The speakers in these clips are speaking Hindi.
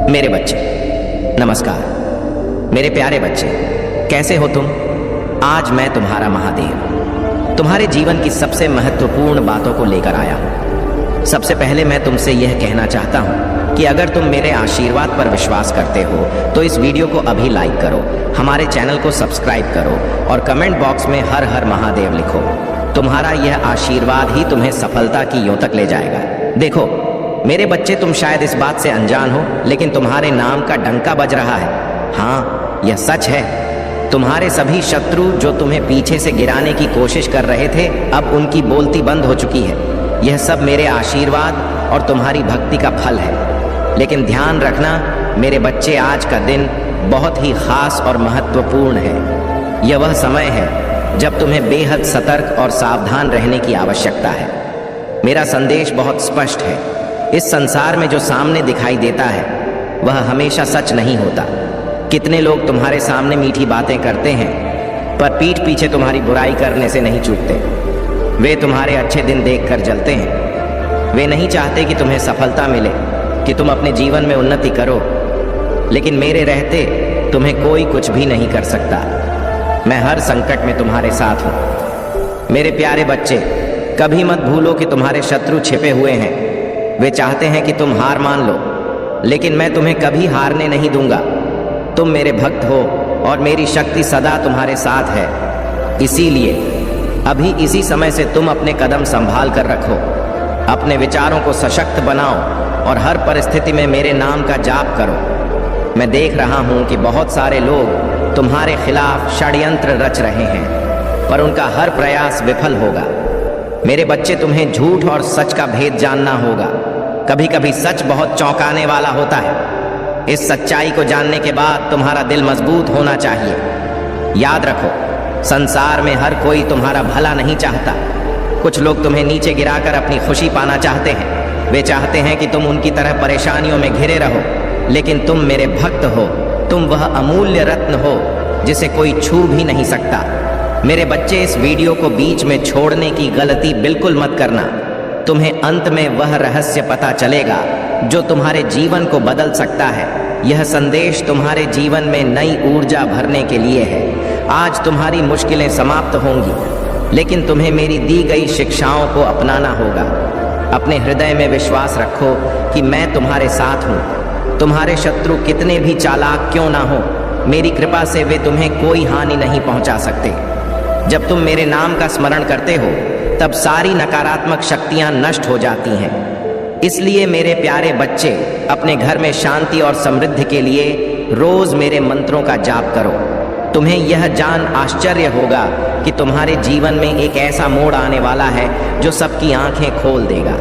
मेरे बच्चे नमस्कार। मेरे प्यारे बच्चे, कैसे हो तुम? आज मैं तुम्हारा महादेव तुम्हारे जीवन की सबसे महत्वपूर्ण बातों को लेकर आया हूँ। सबसे पहले मैं तुमसे यह कहना चाहता हूँ कि अगर तुम मेरे आशीर्वाद पर विश्वास करते हो तो इस वीडियो को अभी लाइक करो, हमारे चैनल को सब्सक्राइब करो और कमेंट बॉक्स में हर हर महादेव लिखो। तुम्हारा यह आशीर्वाद ही तुम्हें सफलता की यों तक ले जाएगा। देखो मेरे बच्चे, तुम शायद इस बात से अनजान हो, लेकिन तुम्हारे नाम का डंका बज रहा है। हाँ, यह सच है। तुम्हारे सभी शत्रु जो तुम्हें पीछे से गिराने की कोशिश कर रहे थे, अब उनकी बोलती बंद हो चुकी है। यह सब मेरे आशीर्वाद और तुम्हारी भक्ति का फल है। लेकिन ध्यान रखना मेरे बच्चे, आज का दिन बहुत ही खास और महत्वपूर्ण है। यह वह समय है जब तुम्हें बेहद सतर्क और सावधान रहने की आवश्यकता है। मेरा संदेश बहुत स्पष्ट है। इस संसार में जो सामने दिखाई देता है वह हमेशा सच नहीं होता। कितने लोग तुम्हारे सामने मीठी बातें करते हैं पर पीठ पीछे तुम्हारी बुराई करने से नहीं चूकते। वे तुम्हारे अच्छे दिन देखकर जलते हैं। वे नहीं चाहते कि तुम्हें सफलता मिले, कि तुम अपने जीवन में उन्नति करो, लेकिन मेरे रहते तुम्हें कोई कुछ भी नहीं कर सकता। मैं हर संकट में तुम्हारे साथ हूँ। मेरे प्यारे बच्चे, कभी मत भूलो कि तुम्हारे शत्रु छिपे हुए हैं। वे चाहते हैं कि तुम हार मान लो, लेकिन मैं तुम्हें कभी हारने नहीं दूंगा। तुम मेरे भक्त हो और मेरी शक्ति सदा तुम्हारे साथ है। इसीलिए अभी इसी समय से तुम अपने कदम संभाल कर रखो, अपने विचारों को सशक्त बनाओ और हर परिस्थिति में मेरे नाम का जाप करो। मैं देख रहा हूं कि बहुत सारे लोग तुम्हारे खिलाफ षड्यंत्र रच रहे हैं, पर उनका हर प्रयास विफल होगा। मेरे बच्चे, तुम्हें झूठ और सच का भेद जानना होगा। कभी कभी सच बहुत चौंकाने वाला होता है। इस सच्चाई को जानने के बाद तुम्हारा दिल मजबूत होना चाहिए। याद रखो, संसार में हर कोई तुम्हारा भला नहीं चाहता। कुछ लोग तुम्हें नीचे गिराकर अपनी खुशी पाना चाहते हैं। वे चाहते हैं कि तुम उनकी तरह परेशानियों में घिरे रहो, लेकिन तुम मेरे भक्त हो। तुम वह अमूल्य रत्न हो जिसे कोई छू भी नहीं सकता। मेरे बच्चे, इस वीडियो को बीच में छोड़ने की गलती बिल्कुल मत करना। तुम्हें अंत में वह रहस्य पता चलेगा जो तुम्हारे जीवन को बदल सकता है। यह संदेश तुम्हारे जीवन में नई ऊर्जा भरने के लिए है। आज तुम्हारी मुश्किलें समाप्त होंगी, लेकिन तुम्हें मेरी दी गई शिक्षाओं को अपनाना होगा। अपने हृदय में विश्वास रखो कि मैं तुम्हारे साथ हूँ। तुम्हारे शत्रु कितने भी चालाक क्यों ना हो, मेरी कृपा से वे तुम्हें कोई हानि नहीं पहुँचा सकते। जब तुम मेरे नाम का स्मरण करते हो तब सारी नकारात्मक शक्तियां नष्ट हो जाती हैं। इसलिए मेरे प्यारे बच्चे, अपने घर में शांति और समृद्धि के लिए रोज मेरे मंत्रों का जाप करो। तुम्हें यह जान आश्चर्य होगा कि तुम्हारे जीवन में एक ऐसा मोड़ आने वाला है जो सबकी आंखें खोल देगा।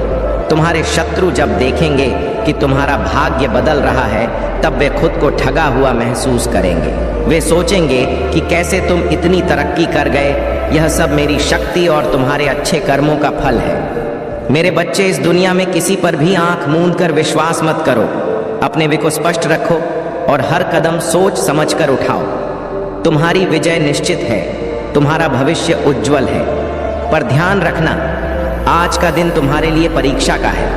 तुम्हारे शत्रु जब देखेंगे कि तुम्हारा भाग्य बदल रहा है, तब वे खुद को ठगा हुआ महसूस करेंगे। वे सोचेंगे कि कैसे तुम इतनी तरक्की कर गए। यह सब मेरी शक्ति और तुम्हारे अच्छे कर्मों का फल है। मेरे बच्चे, इस दुनिया में किसी पर भी आंख मूंद कर विश्वास मत करो। अपने वे को स्पष्ट रखो और हर कदम सोच समझ कर उठाओ। तुम्हारी विजय निश्चित है, तुम्हारा भविष्य उज्जवल है। पर ध्यान रखना, आज का दिन तुम्हारे लिए परीक्षा का है।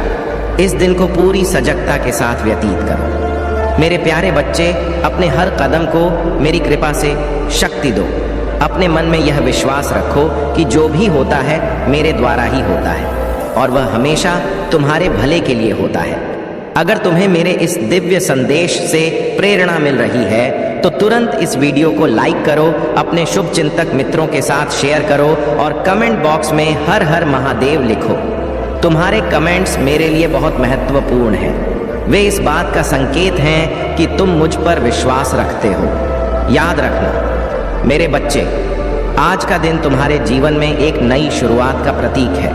इस दिन को पूरी सजगता के साथ व्यतीत करो। मेरे प्यारे बच्चे, अपने हर कदम को मेरी कृपा से शक्ति दो। अपने मन में यह विश्वास रखो कि जो भी होता है मेरे द्वारा ही होता है और वह हमेशा तुम्हारे भले के लिए होता है। अगर तुम्हें मेरे इस दिव्य संदेश से प्रेरणा मिल रही है तो तुरंत इस वीडियो को लाइक करो, अपने शुभ चिंतक मित्रों के साथ शेयर करो और कमेंट बॉक्स में हर हर महादेव लिखो। तुम्हारे कमेंट्स मेरे लिए बहुत महत्वपूर्ण हैं। वे इस बात का संकेत हैं कि तुम मुझ पर विश्वास रखते हो। याद रखना मेरे बच्चे, आज का दिन तुम्हारे जीवन में एक नई शुरुआत का प्रतीक है।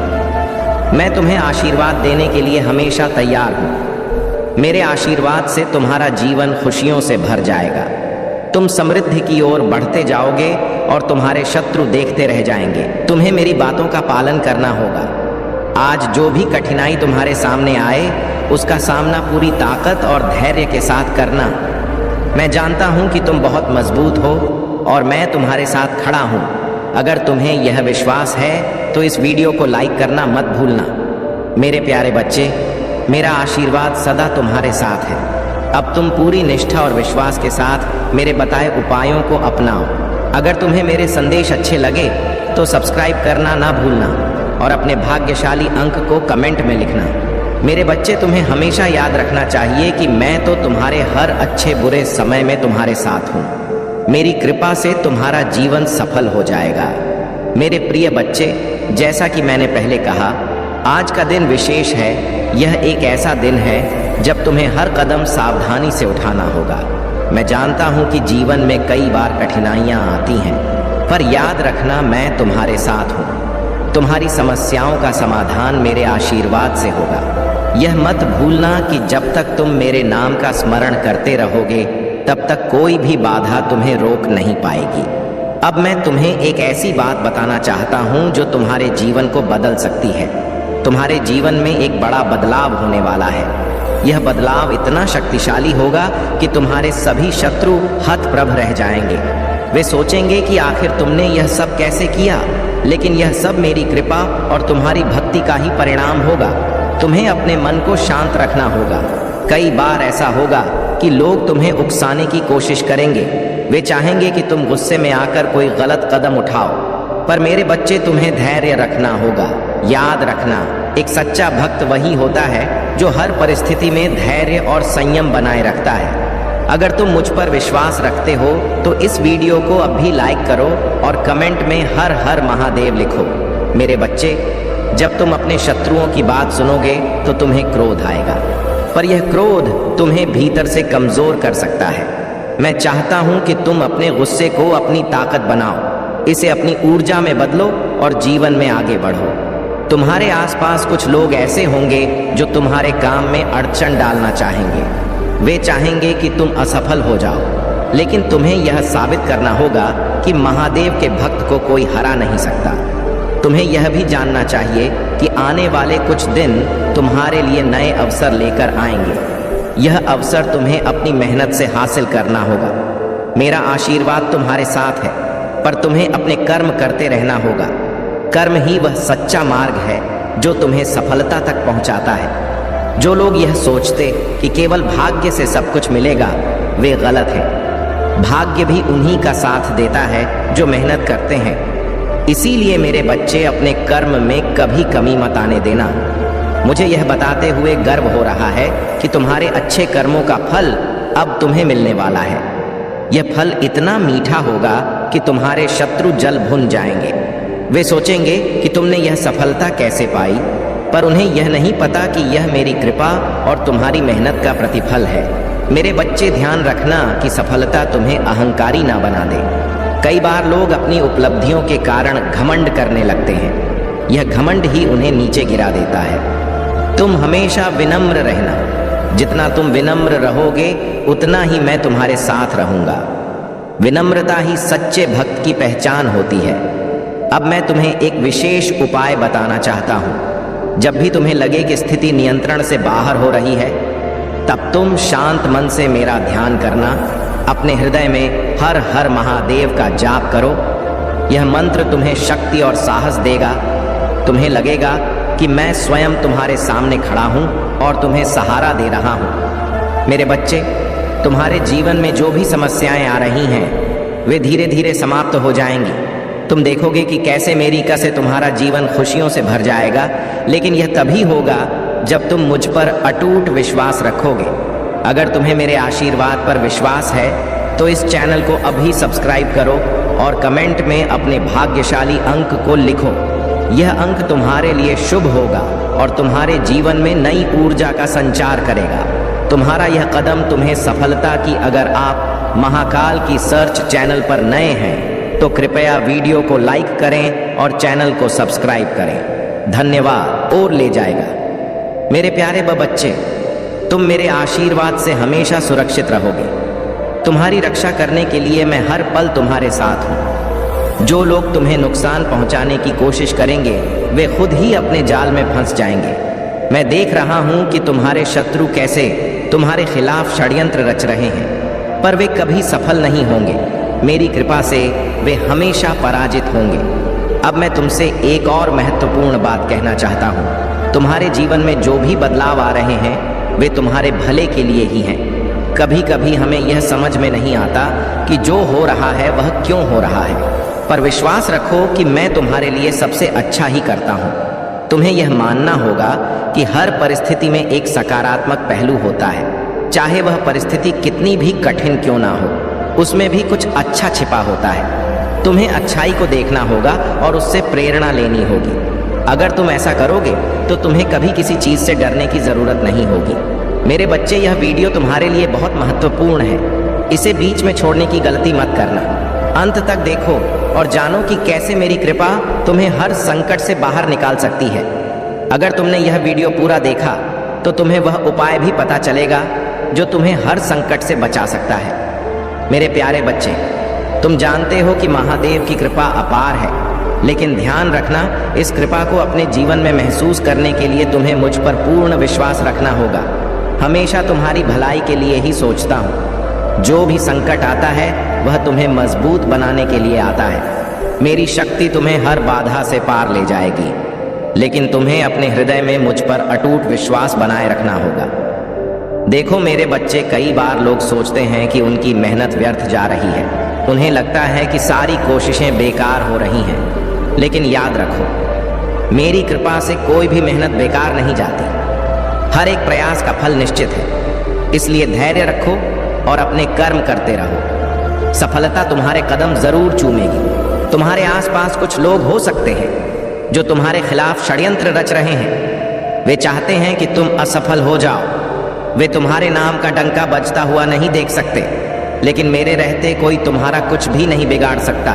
मैं तुम्हें आशीर्वाद देने के लिए हमेशा तैयार हूँ। मेरे आशीर्वाद से तुम्हारा जीवन खुशियों से भर जाएगा। तुम समृद्धि की ओर बढ़ते जाओगे और तुम्हारे शत्रु देखते रह जाएंगे। तुम्हें मेरी बातों का पालन करना होगा। आज जो भी कठिनाई तुम्हारे सामने आए, उसका सामना पूरी ताकत और धैर्य के साथ करना। मैं जानता हूं कि तुम बहुत मजबूत हो और मैं तुम्हारे साथ खड़ा हूं। अगर तुम्हें यह विश्वास है तो इस वीडियो को लाइक करना मत भूलना। मेरे प्यारे बच्चे, मेरा आशीर्वाद सदा तुम्हारे साथ है। अब तुम पूरी निष्ठा और विश्वास के साथ मेरे बताए उपायों को अपनाओ। अगर तुम्हें मेरे संदेश अच्छे लगे तो सब्सक्राइब करना ना भूलना और अपने भाग्यशाली अंक को कमेंट में लिखना। मेरे बच्चे, तुम्हें हमेशा याद रखना चाहिए कि मैं तो तुम्हारे हर अच्छे बुरे समय में तुम्हारे साथ हूँ। मेरी कृपा से तुम्हारा जीवन सफल हो जाएगा। मेरे प्रिय बच्चे, जैसा कि मैंने पहले कहा, आज का दिन विशेष है। यह एक ऐसा दिन है जब तुम्हें हर कदम सावधानी से उठाना होगा। मैं जानता हूँ कि जीवन में कई बार कठिनाइयाँ आती हैं, पर याद रखना मैं तुम्हारे साथ हूँ। तुम्हारी समस्याओं का समाधान मेरे आशीर्वाद से होगा। यह मत भूलना कि जब तक तुम मेरे नाम का स्मरण करते रहोगे तब तक कोई भी बाधा तुम्हें रोक नहीं पाएगी। अब मैं तुम्हें एक ऐसी बात बताना चाहता हूँ जो तुम्हारे जीवन को बदल सकती है। तुम्हारे जीवन में एक बड़ा बदलाव होने वाला है। यह बदलाव इतना शक्तिशाली होगा कि तुम्हारे सभी शत्रु हतप्रभ रह जाएंगे। वे सोचेंगे कि आखिर तुमने यह सब कैसे किया, लेकिन यह सब मेरी कृपा और तुम्हारी भक्ति का ही परिणाम होगा। तुम्हें अपने मन को शांत रखना होगा। कई बार ऐसा होगा कि लोग तुम्हें उकसाने की कोशिश करेंगे। वे चाहेंगे कि तुम गुस्से में आकर कोई गलत कदम उठाओ, पर मेरे बच्चे, तुम्हें धैर्य रखना होगा। याद रखना, एक सच्चा भक्त वही होता है जो हर परिस्थिति में धैर्य और संयम बनाए रखता है। अगर तुम मुझ पर विश्वास रखते हो तो इस वीडियो को अब भी लाइक करो और कमेंट में हर हर महादेव लिखो। मेरे बच्चे, जब तुम अपने शत्रुओं की बात सुनोगे तो तुम्हें क्रोध आएगा, पर यह क्रोध तुम्हें भीतर से कमजोर कर सकता है। मैं चाहता हूं कि तुम अपने गुस्से को अपनी ताकत बनाओ, इसे अपनी ऊर्जा में बदलो और जीवन में आगे बढ़ो। तुम्हारे आसपास कुछ लोग ऐसे होंगे जो तुम्हारे काम में अड़चन डालना चाहेंगे। वे चाहेंगे कि तुम असफल हो जाओ, लेकिन तुम्हें यह साबित करना होगा कि महादेव के भक्त को कोई हरा नहीं सकता। तुम्हें यह भी जानना चाहिए कि आने वाले कुछ दिन तुम्हारे लिए नए अवसर लेकर आएंगे। यह अवसर तुम्हें अपनी मेहनत से हासिल करना होगा। मेरा आशीर्वाद तुम्हारे साथ है, पर तुम्हें अपने कर्म करते रहना होगा। कर्म ही वह सच्चा मार्ग है जो तुम्हें सफलता तक पहुंचाता है। जो लोग यह सोचते कि केवल भाग्य से सब कुछ मिलेगा, वे गलत हैं। भाग्य भी उन्हीं का साथ देता है जो मेहनत करते हैं। इसीलिए मेरे बच्चे, अपने कर्म में कभी कमी मत आने देना। मुझे यह बताते हुए गर्व हो रहा है कि तुम्हारे अच्छे कर्मों का फल अब तुम्हें मिलने वाला है। यह फल इतना मीठा होगा कि तुम्हारे शत्रु जल भुन जाएंगे। वे सोचेंगे कि तुमने यह सफलता कैसे पाई, पर उन्हें यह नहीं पता कि यह मेरी कृपा और तुम्हारी मेहनत का प्रतिफल है। मेरे बच्चे, ध्यान रखना कि सफलता तुम्हें अहंकारी ना बना दे। कई बार लोग अपनी उपलब्धियों के कारण घमंड करने लगते हैं। यह घमंड ही उन्हें नीचे गिरा देता है। तुम हमेशा विनम्र रहना। जितना तुम विनम्र रहोगे उतना ही मैं तुम्हारे साथ रहूंगा। विनम्रता ही सच्चे भक्त की पहचान होती है। अब मैं तुम्हें एक विशेष उपाय बताना चाहता हूँ। जब भी तुम्हें लगे कि स्थिति नियंत्रण से बाहर हो रही है, तब तुम शांत मन से मेरा ध्यान करना। अपने हृदय में हर हर महादेव का जाप करो। यह मंत्र तुम्हें शक्ति और साहस देगा। तुम्हें लगेगा कि मैं स्वयं तुम्हारे सामने खड़ा हूँ और तुम्हें सहारा दे रहा हूँ। मेरे बच्चे, तुम्हारे जीवन में जो भी समस्याएं आ रही हैं, वे धीरे धीरे समाप्त हो जाएंगी। तुम देखोगे कि कैसे मेरी कृपा से तुम्हारा जीवन खुशियों से भर जाएगा। लेकिन यह तभी होगा जब तुम मुझ पर अटूट विश्वास रखोगे। अगर तुम्हें मेरे आशीर्वाद पर विश्वास है तो इस चैनल को अभी सब्सक्राइब करो और कमेंट में अपने भाग्यशाली अंक को लिखो। यह अंक तुम्हारे लिए शुभ होगा और तुम्हारे जीवन में नई ऊर्जा का संचार करेगा। तुम्हारा यह कदम तुम्हें सफलता की। अगर आप महाकाल की सर्च चैनल पर नए हैं तो कृपया वीडियो को लाइक करें और चैनल को सब्सक्राइब करें। धन्यवाद और ले जाएगा। मेरे प्यारे बच्चे, तुम मेरे आशीर्वाद से हमेशा सुरक्षित रहोगे। तुम्हारी रक्षा करने के लिए मैं हर पल तुम्हारे साथ हूँ। जो लोग तुम्हें नुकसान पहुँचाने की कोशिश करेंगे, वे खुद ही अपने जाल में फंस जाएंगे। मैं देख रहा हूँ कि तुम्हारे शत्रु कैसे तुम्हारे खिलाफ षड्यंत्र रच रहे हैं, पर वे कभी सफल नहीं होंगे। मेरी कृपा से वे हमेशा पराजित होंगे। अब मैं तुमसे एक और महत्वपूर्ण बात कहना चाहता हूँ। तुम्हारे जीवन में जो भी बदलाव आ रहे हैं, वे तुम्हारे भले के लिए ही हैं। कभी कभी हमें यह समझ में नहीं आता कि जो हो रहा है वह क्यों हो रहा है, पर विश्वास रखो कि मैं तुम्हारे लिए सबसे अच्छा ही करता हूँ। तुम्हें यह मानना होगा कि हर परिस्थिति में एक सकारात्मक पहलू होता है, चाहे वह परिस्थिति कितनी भी कठिन क्यों ना हो, उसमें भी कुछ अच्छा छिपा होता है। तुम्हें अच्छाई को देखना होगा और उससे प्रेरणा लेनी होगी। अगर तुम ऐसा करोगे तो तुम्हें कभी किसी चीज से डरने की जरूरत नहीं होगी। मेरे बच्चे, यह वीडियो तुम्हारे लिए बहुत महत्वपूर्ण है। इसे बीच में छोड़ने की गलती मत करना। अंत तक देखो और जानो कि कैसे मेरी कृपा तुम्हें हर संकट से बाहर निकाल सकती है। अगर तुमने यह वीडियो पूरा देखा तो तुम्हें वह उपाय भी पता चलेगा जो तुम्हें हर संकट से बचा सकता है। मेरे प्यारे बच्चे, तुम जानते हो कि महादेव की कृपा अपार है, लेकिन ध्यान रखना, इस कृपा को अपने जीवन में महसूस करने के लिए तुम्हें मुझ पर पूर्ण विश्वास रखना होगा। हमेशा तुम्हारी भलाई के लिए ही सोचता हूँ। जो भी संकट आता है वह तुम्हें मजबूत बनाने के लिए आता है। मेरी शक्ति तुम्हें हर बाधा से पार ले जाएगी, लेकिन तुम्हें अपने हृदय में मुझ पर अटूट विश्वास बनाए रखना होगा। देखो मेरे बच्चे, कई बार लोग सोचते हैं कि उनकी मेहनत व्यर्थ जा रही है। उन्हें लगता है कि सारी कोशिशें बेकार हो रही हैं, लेकिन याद रखो, मेरी कृपा से कोई भी मेहनत बेकार नहीं जाती। हर एक प्रयास का फल निश्चित है, इसलिए धैर्य रखो और अपने कर्म करते रहो। सफलता तुम्हारे कदम जरूर चूमेगी। तुम्हारे आसपास कुछ लोग हो सकते हैं जो तुम्हारे खिलाफ षड्यंत्र रच रहे हैं। वे चाहते हैं कि तुम असफल हो जाओ। वे तुम्हारे नाम का डंका बजता हुआ नहीं देख सकते, लेकिन मेरे रहते कोई तुम्हारा कुछ भी नहीं बिगाड़ सकता।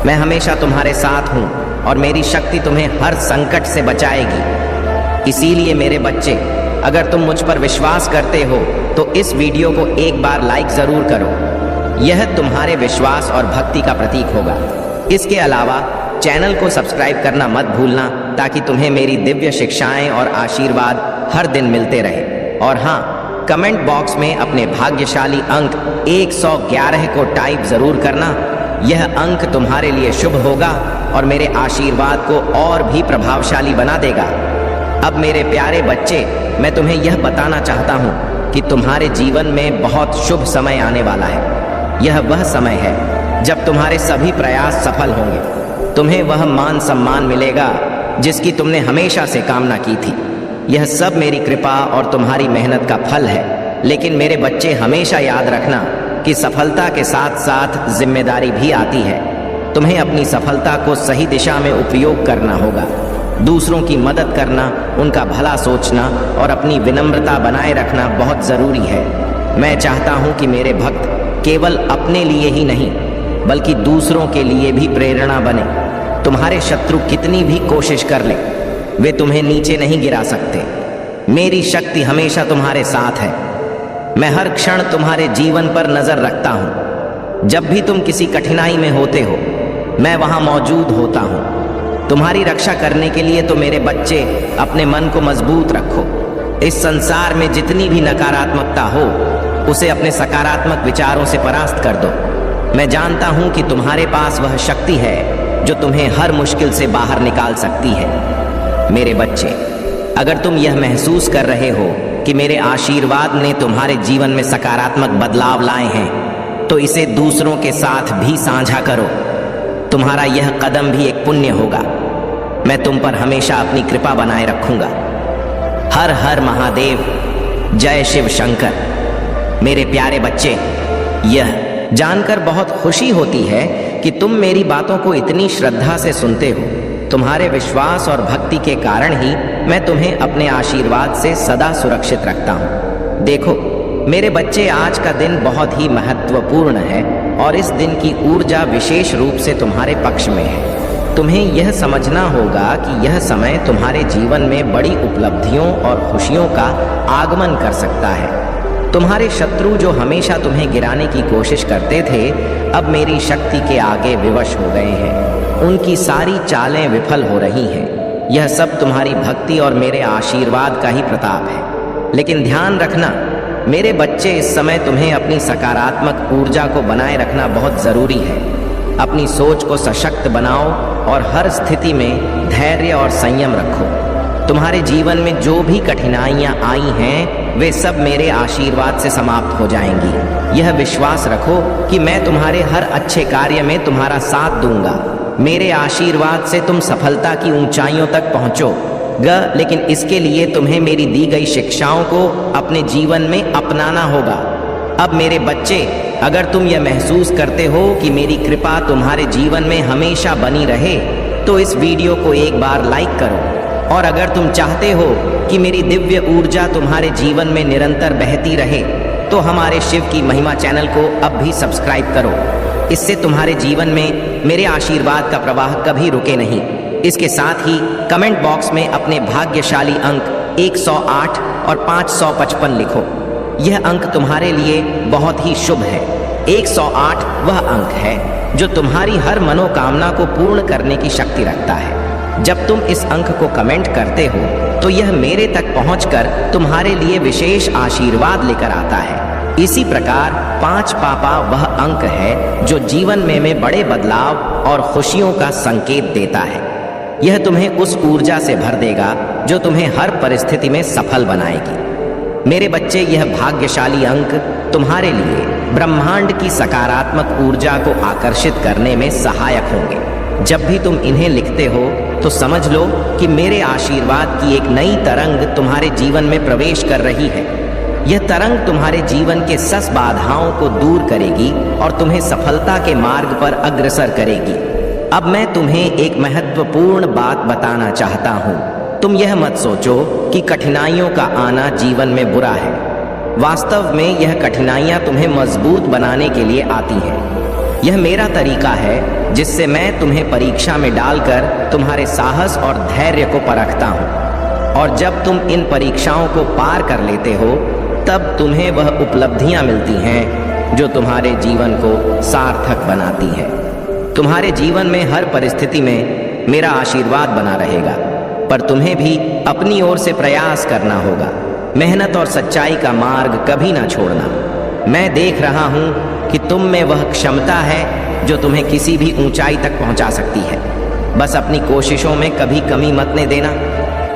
मैं हमेशा तुम्हारे साथ हूँ और मेरी शक्ति तुम्हें हर संकट से बचाएगी। इसीलिए मेरे बच्चे, अगर तुम मुझ पर विश्वास करते हो तो इस वीडियो को एक बार लाइक जरूर करो। यह तुम्हारे विश्वास और भक्ति का प्रतीक होगा। इसके अलावा चैनल को सब्सक्राइब करना मत भूलना, ताकि तुम्हें मेरी दिव्य शिक्षाएं और आशीर्वाद हर दिन मिलते रहे। और हाँ, कमेंट बॉक्स में अपने भाग्यशाली अंक 111 को टाइप जरूर करना। यह अंक तुम्हारे लिए शुभ होगा और मेरे आशीर्वाद को और भी प्रभावशाली बना देगा। अब मेरे प्यारे बच्चे, मैं तुम्हें यह बताना चाहता हूँ कि तुम्हारे जीवन में बहुत शुभ समय आने वाला है। यह वह समय है जब तुम्हारे सभी प्रयास सफल होंगे। तुम्हें वह मान सम्मान मिलेगा जिसकी तुमने हमेशा से कामना की थी। यह सब मेरी कृपा और तुम्हारी मेहनत का फल है। लेकिन मेरे बच्चे, हमेशा याद रखना कि सफलता के साथ साथ जिम्मेदारी भी आती है। तुम्हें अपनी सफलता को सही दिशा में उपयोग करना होगा। दूसरों की मदद करना, उनका भला सोचना और अपनी विनम्रता बनाए रखना बहुत ज़रूरी है। मैं चाहता हूँ कि मेरे भक्त केवल अपने लिए ही नहीं, बल्कि दूसरों के लिए भी प्रेरणा बने। तुम्हारे शत्रु कितनी भी कोशिश कर ले, वे तुम्हें नीचे नहीं गिरा सकते। मेरी शक्ति हमेशा तुम्हारे साथ है। मैं हर क्षण तुम्हारे जीवन पर नजर रखता हूँ। जब भी तुम किसी कठिनाई में होते हो, मैं वहाँ मौजूद होता हूँ। तुम्हारी रक्षा करने के लिए तो मेरे बच्चे, अपने मन को मजबूत रखो। इस संसार में जितनी भी नकारात्मकता हो, उसे अपने सकारात्मक विचारों से परास्त कर दो। मैं जानता हूँ कि तुम्हारे पास वह शक्ति है जो तुम्हें हर मुश्किल से बाहर निकाल सकती है। मेरे बच्चे, अगर तुम यह महसूस कर रहे हो कि मेरे आशीर्वाद ने तुम्हारे जीवन में सकारात्मक बदलाव लाए हैं, तो इसे दूसरों के साथ भी साझा करो। तुम्हारा यह कदम भी एक पुण्य होगा। मैं तुम पर हमेशा अपनी कृपा बनाए रखूंगा। हर हर महादेव, जय शिव शंकर। मेरे प्यारे बच्चे, यह जानकर बहुत खुशी होती है कि तुम मेरी बातों को इतनी श्रद्धा से सुनते हो। तुम्हारे विश्वास और भक्ति के कारण ही मैं तुम्हें अपने आशीर्वाद से सदा सुरक्षित रखता हूँ। देखो मेरे बच्चे, आज का दिन बहुत ही महत्वपूर्ण है और इस दिन की ऊर्जा विशेष रूप से तुम्हारे पक्ष में है। तुम्हें यह समझना होगा कि यह समय तुम्हारे जीवन में बड़ी उपलब्धियों और खुशियों का आगमन कर सकता है। तुम्हारे शत्रु जो हमेशा तुम्हें गिराने की कोशिश करते थे, अब मेरी शक्ति के आगे विवश हो गए हैं। उनकी सारी चालें विफल हो रही हैं। यह सब तुम्हारी भक्ति और मेरे आशीर्वाद का ही प्रताप है। लेकिन ध्यान रखना मेरे बच्चे, इस समय तुम्हें अपनी सकारात्मक ऊर्जा को बनाए रखना बहुत ज़रूरी है। अपनी सोच को सशक्त बनाओ और हर स्थिति में धैर्य और संयम रखो। तुम्हारे जीवन में जो भी कठिनाइयाँ आई हैं, वे सब मेरे आशीर्वाद से समाप्त हो जाएंगी। यह विश्वास रखो कि मैं तुम्हारे हर अच्छे कार्य में तुम्हारा साथ दूंगा। मेरे आशीर्वाद से तुम सफलता की ऊंचाइयों तक पहुंचोगे, लेकिन इसके लिए तुम्हें मेरी दी गई शिक्षाओं को अपने जीवन में अपनाना होगा। अब मेरे बच्चे, अगर तुम यह महसूस करते हो कि मेरी कृपा तुम्हारे जीवन में हमेशा बनी रहे, तो इस वीडियो को एक बार लाइक करो। और अगर तुम चाहते हो कि मेरी दिव्य ऊर्जा तुम्हारे जीवन में निरंतर बहती रहे, तो हमारे शिव की महिमा चैनल को अब भी सब्सक्राइब करो। इससे तुम्हारे जीवन में मेरे आशीर्वाद का प्रवाह कभी रुके नहीं। इसके साथ ही कमेंट बॉक्स में अपने भाग्यशाली अंक 108 और 555 लिखो। यह अंक तुम्हारे लिए बहुत ही शुभ है। 108 वह अंक है जो तुम्हारी हर मनोकामना को पूर्ण करने की शक्ति रखता है। जब तुम इस अंक को कमेंट करते हो तो यह मेरे तक पहुंचकर तुम्हारे लिए विशेष आशीर्वाद लेकर आता है। इसी प्रकार 5 पापा वह अंक है जो जीवन में बड़े बदलाव और खुशियों का संकेत देता है। यह तुम्हें उस ऊर्जा से भर देगा जो तुम्हें हर परिस्थिति में सफल बनाएगी। मेरे बच्चे, यह भाग्यशाली अंक तुम्हारे लिए ब्रह्मांड की सकारात्मक ऊर्जा को आकर्षित करने में सहायक होंगे। जब भी तुम इन्हें लिखते हो तो समझ लो कि मेरे आशीर्वाद की एक नई तरंग तुम्हारे जीवन में प्रवेश कर रही है। यह तरंग तुम्हारे जीवन के सस बाधाओं को दूर करेगी और तुम्हें सफलता के मार्ग पर अग्रसर करेगी। अब मैं तुम्हें एक महत्वपूर्ण बात बताना चाहता हूँ। तुम यह मत सोचो कि कठिनाइयों का आना जीवन में बुरा है। वास्तव में यह कठिनाइयाँ तुम्हें मजबूत बनाने के लिए आती हैं। यह मेरा तरीका है जिससे मैं तुम्हें परीक्षा में डालकर तुम्हारे साहस और धैर्य को परखता हूँ। और जब तुम इन परीक्षाओं को पार कर लेते हो, तब तुम्हें वह उपलब्धियाँ मिलती हैं जो तुम्हारे जीवन को सार्थक बनाती हैं। तुम्हारे जीवन में हर परिस्थिति में मेरा आशीर्वाद बना रहेगा, पर तुम्हें भी अपनी ओर से प्रयास करना होगा। मेहनत और सच्चाई का मार्ग कभी ना छोड़ना। मैं देख रहा हूँ कि तुम में वह क्षमता है जो तुम्हें किसी भी ऊंचाई तक पहुँचा सकती है। बस अपनी कोशिशों में कभी कमी मत ने देना।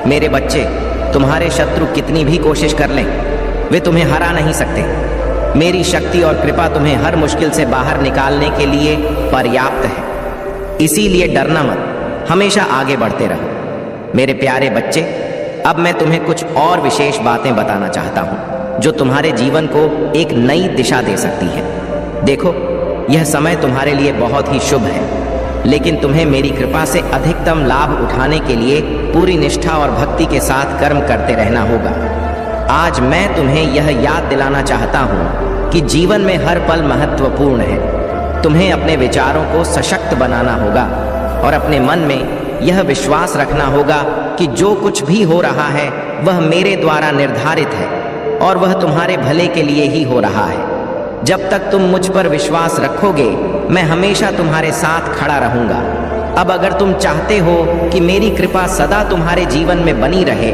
मेरे बच्चे, तुम्हारे शत्रु कितनी भी कोशिश कर लें, वे तुम्हें हरा नहीं सकते। मेरी शक्ति और कृपा तुम्हें हर मुश्किल से बाहर निकालने के लिए पर्याप्त है। इसीलिए डरना मत, हमेशा आगे बढ़ते रहो। मेरे प्यारे बच्चे, अब मैं तुम्हें कुछ और विशेष बातें बताना चाहता हूँ जो तुम्हारे जीवन को एक नई दिशा दे सकती है। देखो, यह समय तुम्हारे लिए बहुत ही शुभ है, लेकिन तुम्हें मेरी कृपा से अधिकतम लाभ उठाने के लिए पूरी निष्ठा और भक्ति के साथ कर्म करते रहना होगा। आज मैं तुम्हें यह याद दिलाना चाहता हूँ कि जीवन में हर पल महत्वपूर्ण है। तुम्हें अपने विचारों को सशक्त बनाना होगा और अपने मन में यह विश्वास रखना होगा कि जो कुछ भी हो रहा है वह मेरे द्वारा निर्धारित है और वह तुम्हारे भले के लिए ही हो रहा है। जब तक तुम मुझ पर विश्वास रखोगे, मैं हमेशा तुम्हारे साथ खड़ा रहूंगा। अब अगर तुम चाहते हो कि मेरी कृपा सदा तुम्हारे जीवन में बनी रहे,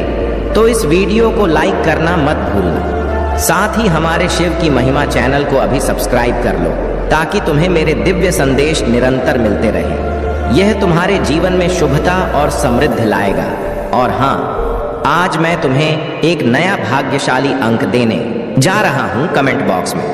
तो इस वीडियो को लाइक करना मत भूलना। साथ ही हमारे शिव की महिमा चैनल को अभी सब्सक्राइब कर लो, ताकि तुम्हें मेरे दिव्य संदेश निरंतर मिलते रहे। यह तुम्हारे जीवन में शुभता और समृद्धि लाएगा। और हाँ, आज मैं तुम्हें एक नया भाग्यशाली अंक देने जा रहा हूँ। कमेंट बॉक्स में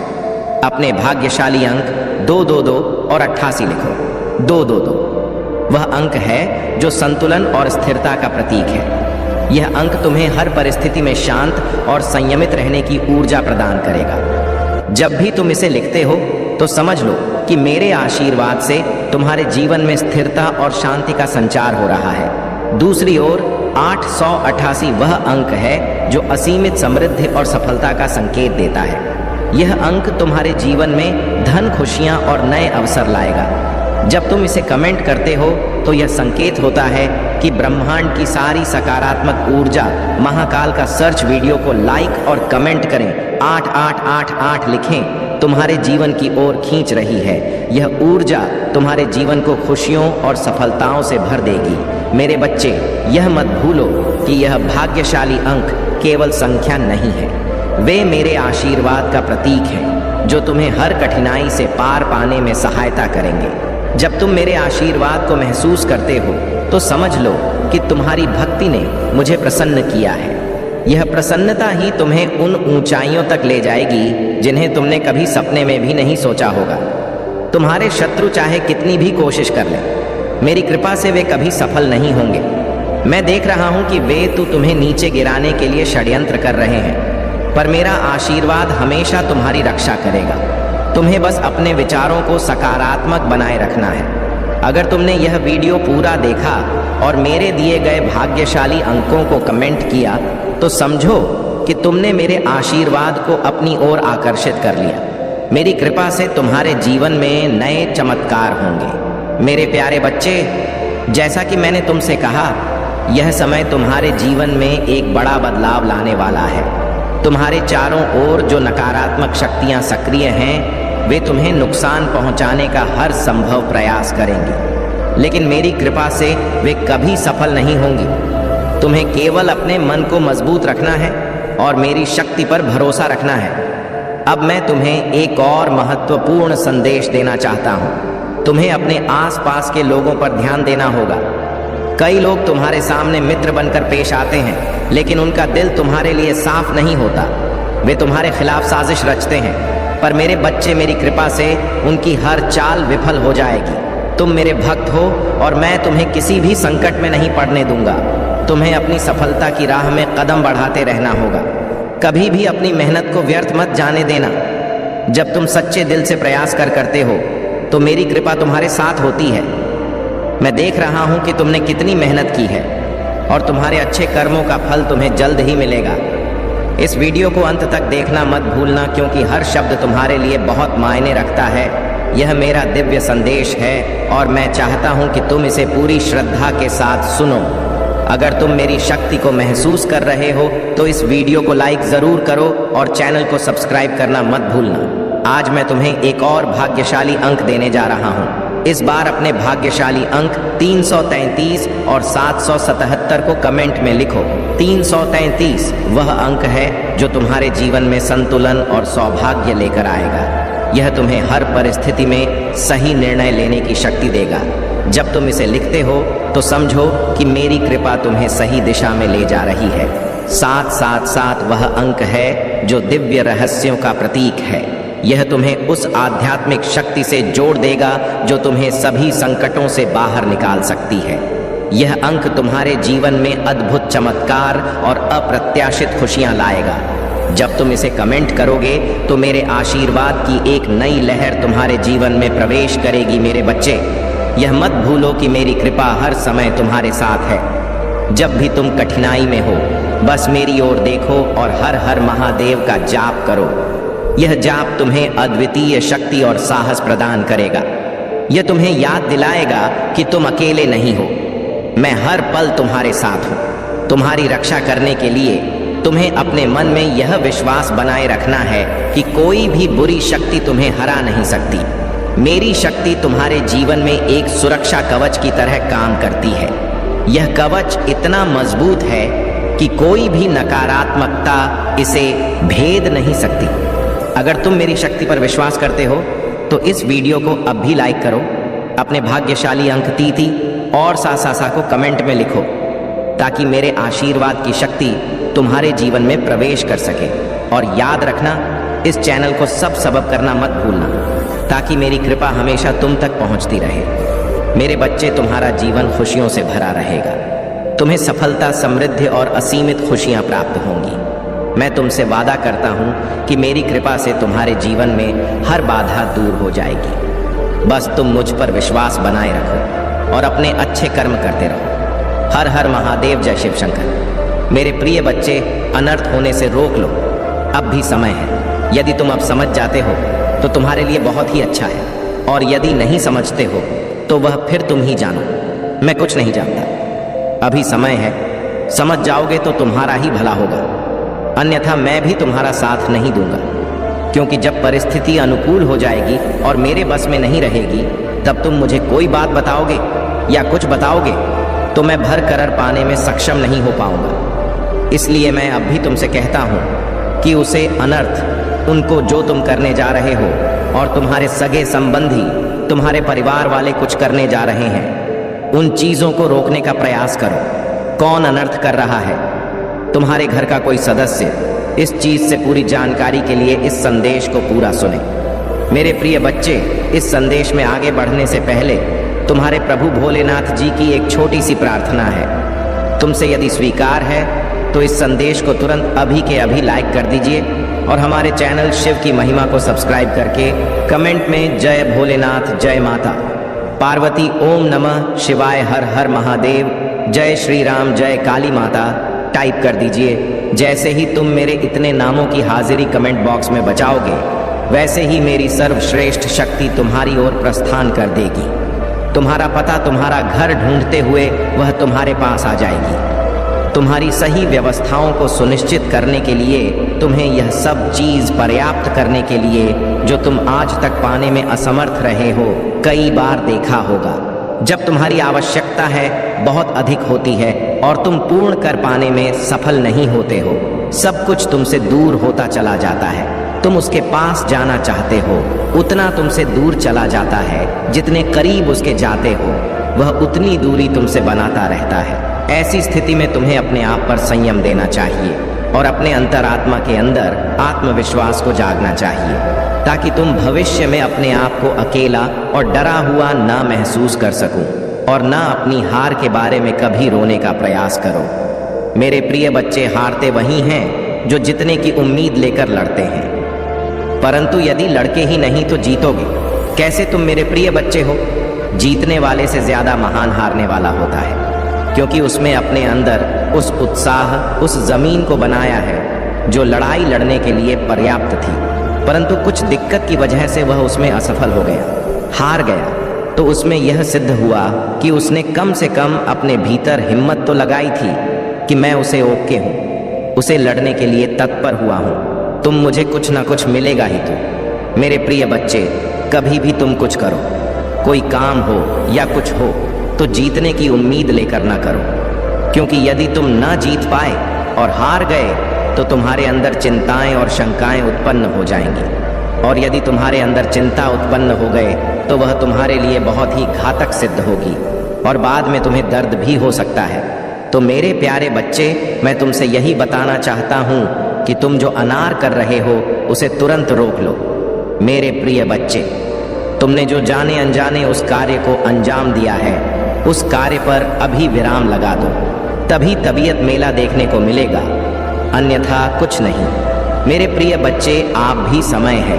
अपने भाग्यशाली अंक 222 और 88 लिखो। 222 वह अंक है जो संतुलन और स्थिरता का प्रतीक है। यह अंक तुम्हें हर परिस्थिति में शांत और संयमित रहने की ऊर्जा प्रदान करेगा। जब भी तुम इसे लिखते हो तो समझ लो कि मेरे आशीर्वाद से तुम्हारे जीवन में स्थिरता और शांति का संचार हो रहा है। दूसरी ओर 888 वह अंक है जो असीमित समृद्धि और सफलता का संकेत देता है। यह अंक तुम्हारे जीवन में धन, खुशियां और नए अवसर लाएगा। जब तुम इसे कमेंट करते हो तो यह संकेत होता है कि ब्रह्मांड की सारी सकारात्मक ऊर्जा महाकाल का सर्च वीडियो को लाइक और कमेंट करें, 8888 लिखें, तुम्हारे जीवन की ओर खींच रही है। यह ऊर्जा तुम्हारे जीवन को खुशियों और सफलताओं से भर देगी। मेरे बच्चे, यह मत भूलो कि यह भाग्यशाली अंक केवल संख्या नहीं है, वे मेरे आशीर्वाद का प्रतीक हैं जो तुम्हें हर कठिनाई से पार पाने में सहायता करेंगे। जब तुम मेरे आशीर्वाद को महसूस करते हो तो समझ लो कि तुम्हारी भक्ति ने मुझे प्रसन्न किया है। यह प्रसन्नता ही तुम्हें उन ऊंचाइयों तक ले जाएगी जिन्हें तुमने कभी सपने में भी नहीं सोचा होगा। तुम्हारे शत्रु चाहे कितनी भी कोशिश कर लें, मेरी कृपा से वे कभी सफल नहीं होंगे। मैं देख रहा हूं कि वे तो तुम्हें नीचे गिराने के लिए षड्यंत्र कर रहे हैं, पर मेरा आशीर्वाद हमेशा तुम्हारी रक्षा करेगा। तुम्हें बस अपने विचारों को सकारात्मक बनाए रखना है। अगर तुमने यह वीडियो पूरा देखा और मेरे दिए गए भाग्यशाली अंकों को कमेंट किया तो समझो कि तुमने मेरे आशीर्वाद को अपनी ओर आकर्षित कर लिया। मेरी कृपा से तुम्हारे जीवन में नए चमत्कार होंगे। मेरे प्यारे बच्चे, जैसा कि मैंने तुमसे कहा, यह समय तुम्हारे जीवन में एक बड़ा बदलाव लाने वाला है। तुम्हारे चारों ओर जो नकारात्मक शक्तियां सक्रिय हैं, वे तुम्हें नुकसान पहुंचाने का हर संभव प्रयास करेंगी, लेकिन मेरी कृपा से वे कभी सफल नहीं होंगी। तुम्हें केवल अपने मन को मजबूत रखना है और मेरी शक्ति पर भरोसा रखना है। अब मैं तुम्हें एक और महत्वपूर्ण संदेश देना चाहता हूँ। तुम्हें अपने आसपास के लोगों पर ध्यान देना होगा। कई लोग तुम्हारे सामने मित्र बनकर पेश आते हैं, लेकिन उनका दिल तुम्हारे लिए साफ नहीं होता। वे तुम्हारे खिलाफ साजिश रचते हैं, पर मेरे बच्चे, मेरी कृपा से उनकी हर चाल विफल हो जाएगी। तुम मेरे भक्त हो और मैं तुम्हें किसी भी संकट में नहीं पड़ने दूंगा। तुम्हें अपनी सफलता की राह में कदम बढ़ाते रहना होगा। कभी भी अपनी मेहनत को व्यर्थ मत जाने देना। जब तुम सच्चे दिल से प्रयास करते हो तो मेरी कृपा तुम्हारे साथ होती है। मैं देख रहा हूं कि तुमने कितनी मेहनत की है और तुम्हारे अच्छे कर्मों का फल तुम्हें जल्द ही मिलेगा। इस वीडियो को अंत तक देखना मत भूलना, क्योंकि हर शब्द तुम्हारे लिए बहुत मायने रखता है। यह मेरा दिव्य संदेश है और मैं चाहता हूं कि तुम इसे पूरी श्रद्धा के साथ सुनो। अगर तुम मेरी शक्ति को महसूस कर रहे हो तो इस वीडियो को लाइक ज़रूर करो और चैनल को सब्सक्राइब करना मत भूलना। आज मैं तुम्हें एक और भाग्यशाली अंक देने जा रहा हूँ। इस बार अपने भाग्यशाली अंक 333 और 777 को कमेंट में लिखो। 333 वह अंक है जो तुम्हारे जीवन में संतुलन और सौभाग्य लेकर आएगा। यह तुम्हें हर परिस्थिति में सही निर्णय लेने की शक्ति देगा। जब तुम इसे लिखते हो तो समझो कि मेरी कृपा तुम्हें सही दिशा में ले जा रही है। 777 वह अंक है जो दिव्य रहस्यों का प्रतीक है। यह तुम्हें उस आध्यात्मिक शक्ति से जोड़ देगा जो तुम्हें सभी संकटों से बाहर निकाल सकती है। यह अंक तुम्हारे जीवन में अद्भुत चमत्कार और अप्रत्याशित खुशियां लाएगा। जब तुम इसे कमेंट करोगे तो मेरे आशीर्वाद की एक नई लहर तुम्हारे जीवन में प्रवेश करेगी। मेरे बच्चे, यह मत भूलो कि मेरी कृपा हर समय तुम्हारे साथ है। जब भी तुम कठिनाई में हो, बस मेरी ओर देखो और हर हर महादेव का जाप करो। यह जाप तुम्हें अद्वितीय शक्ति और साहस प्रदान करेगा। यह तुम्हें याद दिलाएगा कि तुम अकेले नहीं हो। मैं हर पल तुम्हारे साथ हूँ। तुम्हारी रक्षा करने के लिए तुम्हें अपने मन में यह विश्वास बनाए रखना है कि कोई भी बुरी शक्ति तुम्हें हरा नहीं सकती। मेरी शक्ति तुम्हारे जीवन में एक सुरक्षा कवच की तरह काम करती है। यह कवच इतना मजबूत है कि कोई भी नकारात्मकता इसे भेद नहीं सकती। अगर तुम मेरी शक्ति पर विश्वास करते हो तो इस वीडियो को अब भी लाइक करो। अपने भाग्यशाली अंक 33 और 777 को कमेंट में लिखो, ताकि मेरे आशीर्वाद की शक्ति तुम्हारे जीवन में प्रवेश कर सके। और याद रखना, इस चैनल को सब्सक्राइब करना मत भूलना, ताकि मेरी कृपा हमेशा तुम तक पहुंचती रहे। मेरे बच्चे, तुम्हारा जीवन खुशियों से भरा रहेगा। तुम्हें सफलता, समृद्धि और असीमित खुशियां प्राप्त होंगी। मैं तुमसे वादा करता हूं कि मेरी कृपा से तुम्हारे जीवन में हर बाधा दूर हो जाएगी। बस तुम मुझ पर विश्वास बनाए रखो और अपने अच्छे कर्म करते रहो। हर हर महादेव, जय शिव शंकर। मेरे प्रिय बच्चे, अनर्थ होने से रोक लो, अब भी समय है। यदि तुम अब समझ जाते हो तो तुम्हारे लिए बहुत ही अच्छा है, और यदि नहीं समझते हो तो वह फिर तुम ही जानो। मैं कुछ नहीं जानता। अभी समय है, समझ जाओगे तो तुम्हारा ही भला होगा, अन्यथा मैं भी तुम्हारा साथ नहीं दूंगा। क्योंकि जब परिस्थिति अनुकूल हो जाएगी और मेरे बस में नहीं रहेगी, तब तुम मुझे कोई बात बताओगे या कुछ बताओगे तो मैं भर कर पाने में सक्षम नहीं हो पाऊंगा। इसलिए मैं अब भी तुमसे कहता हूं कि उसे अनर्थ, उनको जो तुम करने जा रहे हो और तुम्हारे सगे संबंधी, तुम्हारे परिवार वाले कुछ करने जा रहे हैं, उन चीजों को रोकने का प्रयास करो। कौन अनर्थ कर रहा है? तुम्हारे घर का कोई सदस्य इस चीज से पूरी जानकारी के लिए इस संदेश को पूरा सुने। मेरे प्रिय बच्चे, इस संदेश में आगे बढ़ने से पहले तुम्हारे प्रभु भोलेनाथ जी की एक छोटी सी प्रार्थना है। तुमसे यदि स्वीकार है तो इस संदेश को तुरंत अभी के अभी लाइक कर दीजिए और हमारे चैनल शिव की महिमा को सब्सक्राइब करके कमेंट में जय भोलेनाथ, जय माता पार्वती, ओम नमः शिवाय, हर हर महादेव, जय श्री राम, जय काली माता टाइप कर दीजिए। जैसे ही तुम मेरे इतने नामों की हाजिरी कमेंट बॉक्स में बचाओगे, वैसे ही मेरी सर्वश्रेष्ठ शक्ति तुम्हारी ओर प्रस्थान कर देगी। तुम्हारा पता, तुम्हारा घर ढूंढते हुए वह तुम्हारे पास आ जाएगी। तुम्हारी सही व्यवस्थाओं को सुनिश्चित करने के लिए, तुम्हें यह सब चीज पर्याप्त करने के लिए जो तुम आज तक पाने में असमर्थ रहे हो, कई बार देखा होगा। जब तुम्हारी आवश्यकता है बहुत अधिक होती है और तुम पूर्ण कर पाने में सफल नहीं होते हो, सब कुछ तुमसे दूर होता चला जाता है। तुम उसके पास जाना चाहते हो, उतना तुमसे दूर चला जाता है। जितने करीब उसके जाते हो, वह उतनी दूरी तुमसे बनाता रहता है। ऐसी स्थिति में तुम्हें अपने आप पर संयम देना चाहिए और अपने अंतरात्मा के अंदर आत्मविश्वास को जागना चाहिए, ताकि तुम भविष्य में अपने आप को अकेला और डरा हुआ ना महसूस कर सकूं और ना अपनी हार के बारे में कभी रोने का प्रयास करो। मेरे प्रिय बच्चे, हारते वही हैं जो जितने की उम्मीद लेकर लड़ते हैं, परंतु यदि लड़के ही नहीं तो जीतोगे कैसे? तुम मेरे प्रिय बच्चे हो, जीतने वाले से ज्यादा महान हारने वाला होता है, क्योंकि उसमें अपने अंदर उस उत्साह, उस जमीन को बनाया है जो लड़ाई लड़ने के लिए पर्याप्त थी, परंतु कुछ दिक्कत की वजह से वह उसमें असफल हो गया, हार गया। तो उसमें यह सिद्ध हुआ कि उसने कम से कम अपने भीतर हिम्मत तो लगाई थी कि मैं उसे ओके हूँ, उसे लड़ने के लिए तत्पर हुआ हूँ। तुम मुझे कुछ ना कुछ मिलेगा ही। तो मेरे प्रिय बच्चे, कभी भी तुम कुछ करो, कोई काम हो या कुछ हो, तो जीतने की उम्मीद लेकर ना करो, क्योंकि यदि तुम ना जीत पाए और हार गए तो तुम्हारे अंदर चिंताएं और शंकाएं उत्पन्न हो जाएंगी, और यदि तुम्हारे अंदर चिंता उत्पन्न हो गए तो वह तुम्हारे लिए बहुत ही घातक सिद्ध होगी और बाद में तुम्हें दर्द भी हो सकता है। तो मेरे प्यारे बच्चे, मैं तुमसे यही बताना चाहता हूँ कि तुम जो अनार कर रहे हो उसे तुरंत रोक लो। मेरे प्रिय बच्चे, तुमने जो जाने अनजाने उस कार्य को अंजाम दिया है, उस कार्य पर अभी विराम लगा दो, तभी तबीयत मेला देखने को मिलेगा, अन्यथा कुछ नहीं। मेरे प्रिय बच्चे, आप भी समय है,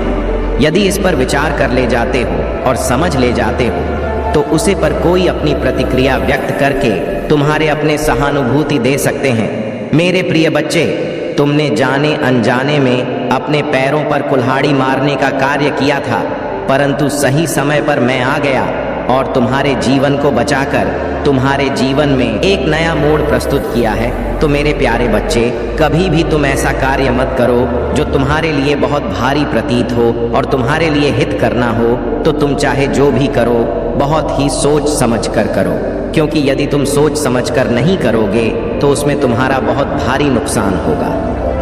यदि इस पर विचार कर ले जाते हो और समझ ले जाते हो तो उसे पर कोई अपनी प्रतिक्रिया व्यक्त करके तुम्हारे अपने सहानुभूति दे सकते हैं। मेरे प्रिय बच्चे, तुमने जाने अनजाने में अपने पैरों पर कुल्हाड़ी मारने का कार्य किया था, परंतु सही समय पर मैं आ गया और तुम्हारे जीवन को बचाकर तुम्हारे जीवन में एक नया मोड़ प्रस्तुत किया है। तो मेरे प्यारे बच्चे, कभी भी तुम ऐसा कार्य मत करो जो तुम्हारे लिए बहुत भारी प्रतीत हो और तुम्हारे लिए हित करना हो। तो तुम चाहे जो भी करो, बहुत ही सोच समझ कर करो, क्योंकि यदि तुम सोच समझ कर नहीं करोगे तो उसमें तुम्हारा बहुत भारी नुकसान होगा,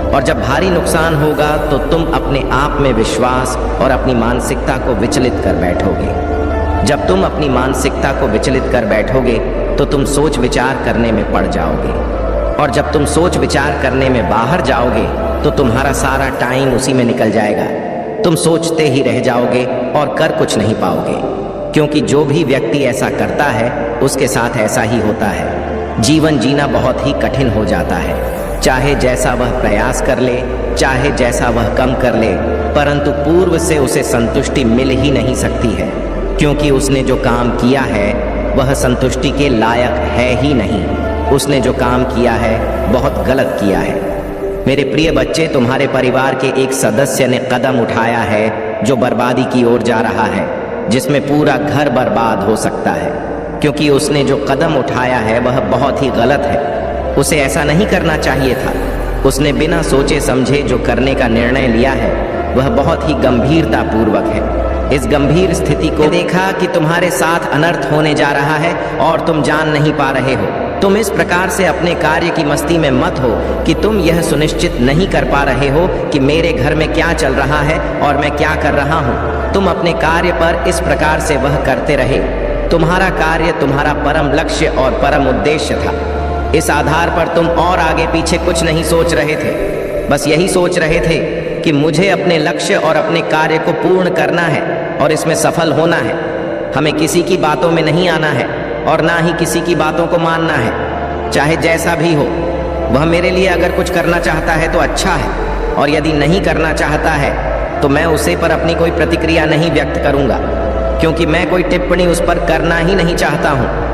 और जब भारी नुकसान होगा तो तुम अपने आप में विश्वास और अपनी मानसिकता को विचलित कर बैठोगे। जब तुम अपनी मानसिकता को विचलित कर बैठोगे तो तुम सोच विचार करने में पड़ जाओगे, और जब तुम सोच विचार करने में बाहर जाओगे तो तुम्हारा सारा टाइम उसी में निकल जाएगा। तुम सोचते ही रह जाओगे और कर कुछ नहीं पाओगे, क्योंकि जो भी व्यक्ति ऐसा करता है उसके साथ ऐसा ही होता है। जीवन जीना बहुत ही कठिन हो जाता है, चाहे जैसा वह प्रयास कर ले, चाहे जैसा वह कम कर ले, परंतु पूर्व से उसे संतुष्टि मिल ही नहीं सकती है, क्योंकि उसने जो काम किया है वह संतुष्टि के लायक है ही नहीं। उसने जो काम किया है बहुत गलत किया है। मेरे प्रिय बच्चे, तुम्हारे परिवार के एक सदस्य ने कदम उठाया है जो बर्बादी की ओर जा रहा है, जिसमें पूरा घर बर्बाद हो सकता है, क्योंकि उसने जो कदम उठाया है वह बहुत ही गलत है। उसे ऐसा नहीं करना चाहिए था। उसने बिना सोचे समझे जो करने का निर्णय लिया है वह बहुत ही गंभीरता पूर्वक है। इस गंभीर स्थिति को देखा कि तुम्हारे साथ अनर्थ होने जा रहा है और तुम जान नहीं पा रहे हो। तुम इस प्रकार से अपने कार्य की मस्ती में मत हो कि तुम यह सुनिश्चित नहीं कर पा रहे हो कि मेरे घर में क्या चल रहा है और मैं क्या कर रहा हूँ। तुम अपने कार्य पर इस प्रकार से वह करते रहे। तुम्हारा कार्य तुम्हारा परम लक्ष्य और परम उद्देश्य था। इस आधार पर तुम और आगे पीछे कुछ नहीं सोच रहे थे, बस यही सोच रहे थे कि मुझे अपने लक्ष्य और अपने कार्य को पूर्ण करना है और इसमें सफल होना है। हमें किसी की बातों में नहीं आना है और ना ही किसी की बातों को मानना है, चाहे जैसा भी हो। वह मेरे लिए अगर कुछ करना चाहता है तो अच्छा है, और यदि नहीं करना चाहता है तो मैं उसे पर अपनी कोई प्रतिक्रिया नहीं व्यक्त करूंगा, क्योंकि मैं कोई टिप्पणी उस पर करना ही नहीं चाहता हूं।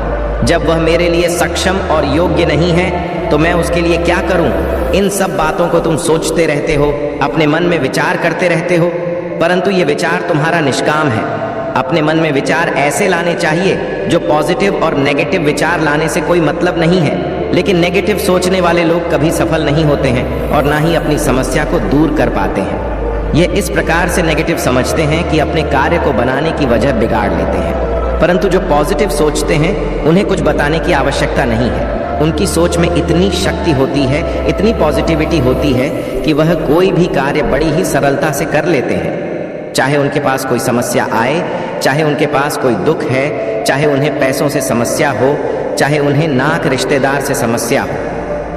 जब वह मेरे लिए सक्षम और योग्य नहीं है तो मैं उसके लिए क्या करूं? इन सब बातों को तुम सोचते रहते हो, अपने मन में विचार करते रहते हो, परंतु ये विचार तुम्हारा निष्काम है। अपने मन में विचार ऐसे लाने चाहिए जो पॉजिटिव और नेगेटिव विचार लाने से कोई मतलब नहीं है, लेकिन नेगेटिव सोचने वाले लोग कभी सफल नहीं होते हैं और ना ही अपनी समस्या को दूर कर पाते हैं। ये इस प्रकार से नेगेटिव समझते हैं कि अपने कार्य को बनाने की वजह बिगाड़ लेते हैं, परंतु जो पॉजिटिव सोचते हैं उन्हें कुछ बताने की आवश्यकता नहीं है। उनकी सोच में इतनी शक्ति होती है, इतनी पॉजिटिविटी होती है कि वह कोई भी कार्य बड़ी ही सरलता से कर लेते हैं। चाहे उनके पास कोई समस्या आए, चाहे उनके पास कोई दुख है, चाहे उन्हें पैसों से समस्या हो, चाहे उन्हें नाक रिश्तेदार से समस्या हो,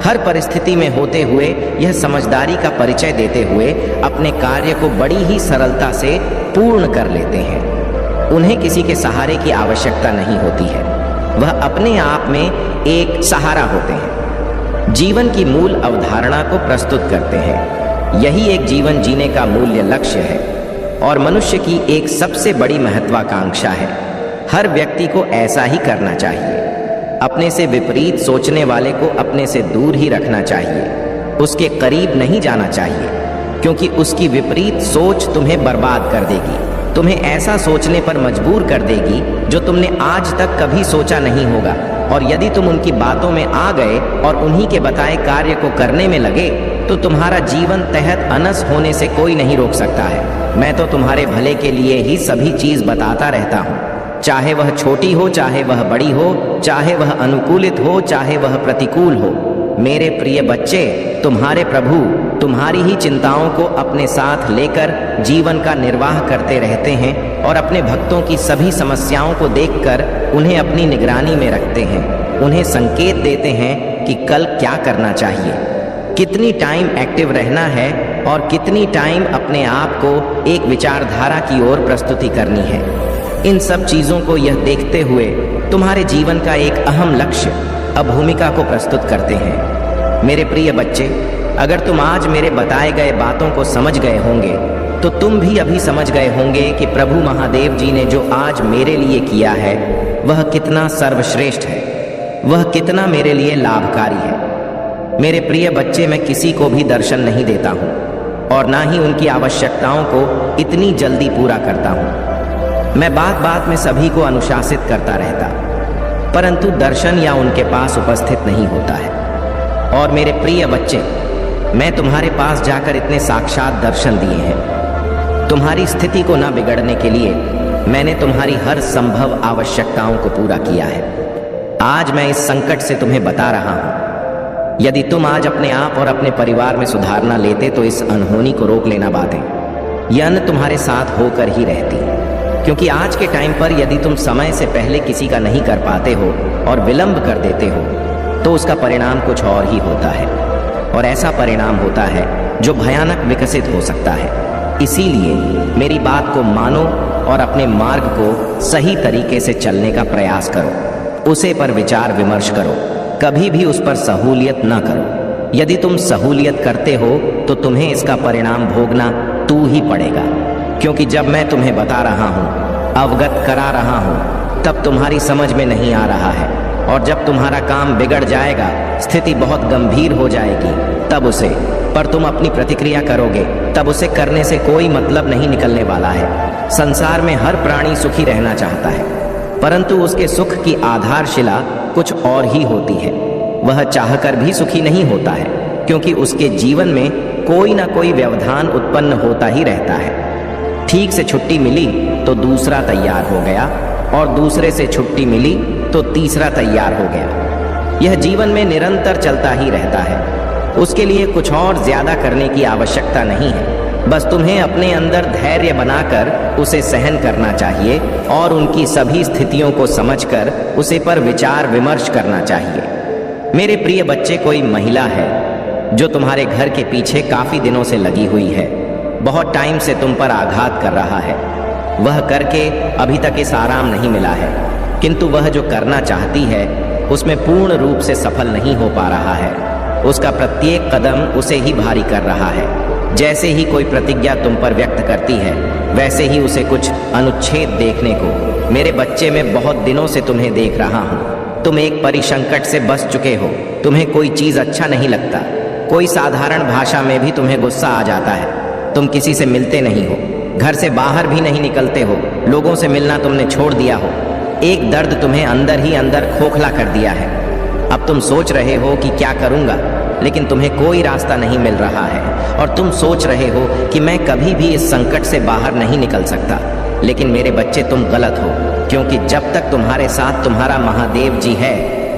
हर परिस्थिति में होते हुए यह समझदारी का परिचय देते हुए अपने कार्य को बड़ी ही सरलता से पूर्ण कर लेते हैं। उन्हें किसी के सहारे की आवश्यकता नहीं होती है, वह अपने आप में एक सहारा होते हैं। जीवन की मूल अवधारणा को प्रस्तुत करते हैं। यही एक जीवन जीने का मूल्य लक्ष्य है और मनुष्य की एक सबसे बड़ी महत्वाकांक्षा है। हर व्यक्ति को ऐसा ही करना चाहिए। अपने से विपरीत सोचने वाले को अपने से दूर ही रखना चाहिए, उसके करीब नहीं जाना चाहिए, क्योंकि उसकी विपरीत सोच तुम्हें बर्बाद कर देगी, तुम्हें ऐसा सोचने पर मजबूर कर देगी जो तुमने आज तक कभी सोचा नहीं होगा। और यदि तुम उनकी बातों में आ गए और उन्हीं के बताए कार्य को करने में लगे तो तुम्हारा जीवन तहत अनस होने से कोई नहीं रोक सकता है। मैं तो तुम्हारे भले के लिए ही सभी चीज बताता रहता हूँ, चाहे वह छोटी हो, चाहे वह बड़ी हो, चाहे वह अनुकूलित हो, चाहे वह प्रतिकूल हो। मेरे प्रिय बच्चे, तुम्हारे प्रभु तुम्हारी ही चिंताओं को अपने साथ लेकर जीवन का निर्वाह करते रहते हैं और अपने भक्तों की सभी समस्याओं को देखकर उन्हें अपनी निगरानी में रखते हैं। उन्हें संकेत देते हैं कि कल क्या करना चाहिए, कितनी टाइम एक्टिव रहना है और कितनी टाइम अपने आप को एक विचारधारा की ओर प्रस्तुति करनी है। इन सब चीज़ों को यह देखते हुए तुम्हारे जीवन का एक अहम लक्ष्य अब भूमिका को प्रस्तुत करते हैं। मेरे प्रिय बच्चे, अगर तुम आज मेरे बताए गए बातों को समझ गए होंगे तो तुम भी अभी समझ गए होंगे कि प्रभु महादेव जी ने जो आज मेरे लिए किया है वह कितना सर्वश्रेष्ठ है, वह कितना मेरे लिए लाभकारी है। मेरे प्रिय बच्चे, मैं किसी को भी दर्शन नहीं देता हूँ और ना ही उनकी आवश्यकताओं को इतनी जल्दी पूरा करता हूँ। मैं बात बात में सभी को अनुशासित करता रहता, परंतु दर्शन या उनके पास उपस्थित नहीं होता है। और मेरे प्रिय बच्चे, मैं तुम्हारे पास जाकर इतने साक्षात दर्शन दिए हैं। तुम्हारी स्थिति को न बिगड़ने के लिए मैंने तुम्हारी हर संभव आवश्यकताओं को पूरा किया है। आज मैं इस संकट से तुम्हें बता रहा हूं। यदि तुम आज अपने आप और अपने परिवार में सुधार न लेते तो इस अनहोनी को रोक लेना बातें, यह अन्न तुम्हारे साथ होकर ही रहती। क्योंकि आज के टाइम पर यदि तुम समय से पहले किसी का नहीं कर पाते हो और विलंब कर देते हो तो उसका परिणाम कुछ और ही होता है, और ऐसा परिणाम होता है जो भयानक विकसित हो सकता है। इसीलिए मेरी बात को मानो और अपने मार्ग को सही तरीके से चलने का प्रयास करो, उसे पर विचार विमर्श करो, कभी भी उस पर सहूलियत न करो। यदि तुम सहूलियत करते हो तो तुम्हें इसका परिणाम भोगना तू ही पड़ेगा। क्योंकि जब मैं तुम्हें बता रहा हूँ, अवगत करा रहा हूँ, तब तुम्हारी समझ में नहीं आ रहा है, और जब तुम्हारा काम बिगड़ जाएगा, स्थिति बहुत गंभीर हो जाएगी, तब उसे पर तुम अपनी प्रतिक्रिया करोगे, तब उसे करने से कोई मतलब नहीं निकलने वाला है। संसार में हर प्राणी सुखी रहना चाहता है, परंतु उसके सुख की आधारशिला कुछ और ही होती है। वह चाहकर भी सुखी नहीं होता है, क्योंकि उसके जीवन में कोई ना कोई व्यवधान उत्पन्न होता ही रहता है। ठीक से छुट्टी मिली तो दूसरा तैयार हो गया, और दूसरे से छुट्टी मिली तो तीसरा तैयार हो गया। यह जीवन में निरंतर चलता ही रहता है। उसके लिए कुछ और ज्यादा करने की आवश्यकता नहीं है। बस तुम्हें अपने अंदर धैर्य बनाकर उसे सहन करना चाहिए और उनकी सभी स्थितियों को समझकर उसे पर विचार विमर्श करना चाहिए। मेरे प्रिय बच्चे, कोई महिला है जो तुम्हारे घर के पीछे काफी दिनों से लगी हुई है, बहुत टाइम से तुम पर आघात कर रहा है। वह करके अभी तक इस आराम नहीं मिला है, किंतु वह जो करना चाहती है उसमें पूर्ण रूप से सफल नहीं हो पा रहा है। उसका प्रत्येक कदम उसे ही भारी कर रहा है। जैसे ही कोई प्रतिज्ञा तुम पर व्यक्त करती है, वैसे ही उसे कुछ अनुच्छेद देखने को। मेरे बच्चे, मैं बहुत दिनों से तुम्हें देख रहा हूँ। तुम एक परिसंकट से बच चुके हो। तुम्हें कोई चीज अच्छा नहीं लगता। कोई साधारण भाषा में भी तुम्हें गुस्सा आ जाता है। तुम किसी से मिलते नहीं हो, घर से बाहर भी नहीं निकलते हो, लोगों से मिलना तुमने छोड़ दिया हो। एक दर्द तुम्हें अंदर ही अंदर खोखला कर दिया है। अब तुम सोच रहे हो कि क्या करूंगा, लेकिन तुम्हें कोई रास्ता नहीं मिल रहा है और तुम सोच रहे हो कि मैं कभी भी इस संकट से बाहर नहीं निकल सकता। लेकिन मेरे बच्चे, तुम गलत हो, क्योंकि जब तक तुम्हारे साथ तुम्हारा महादेव जी है,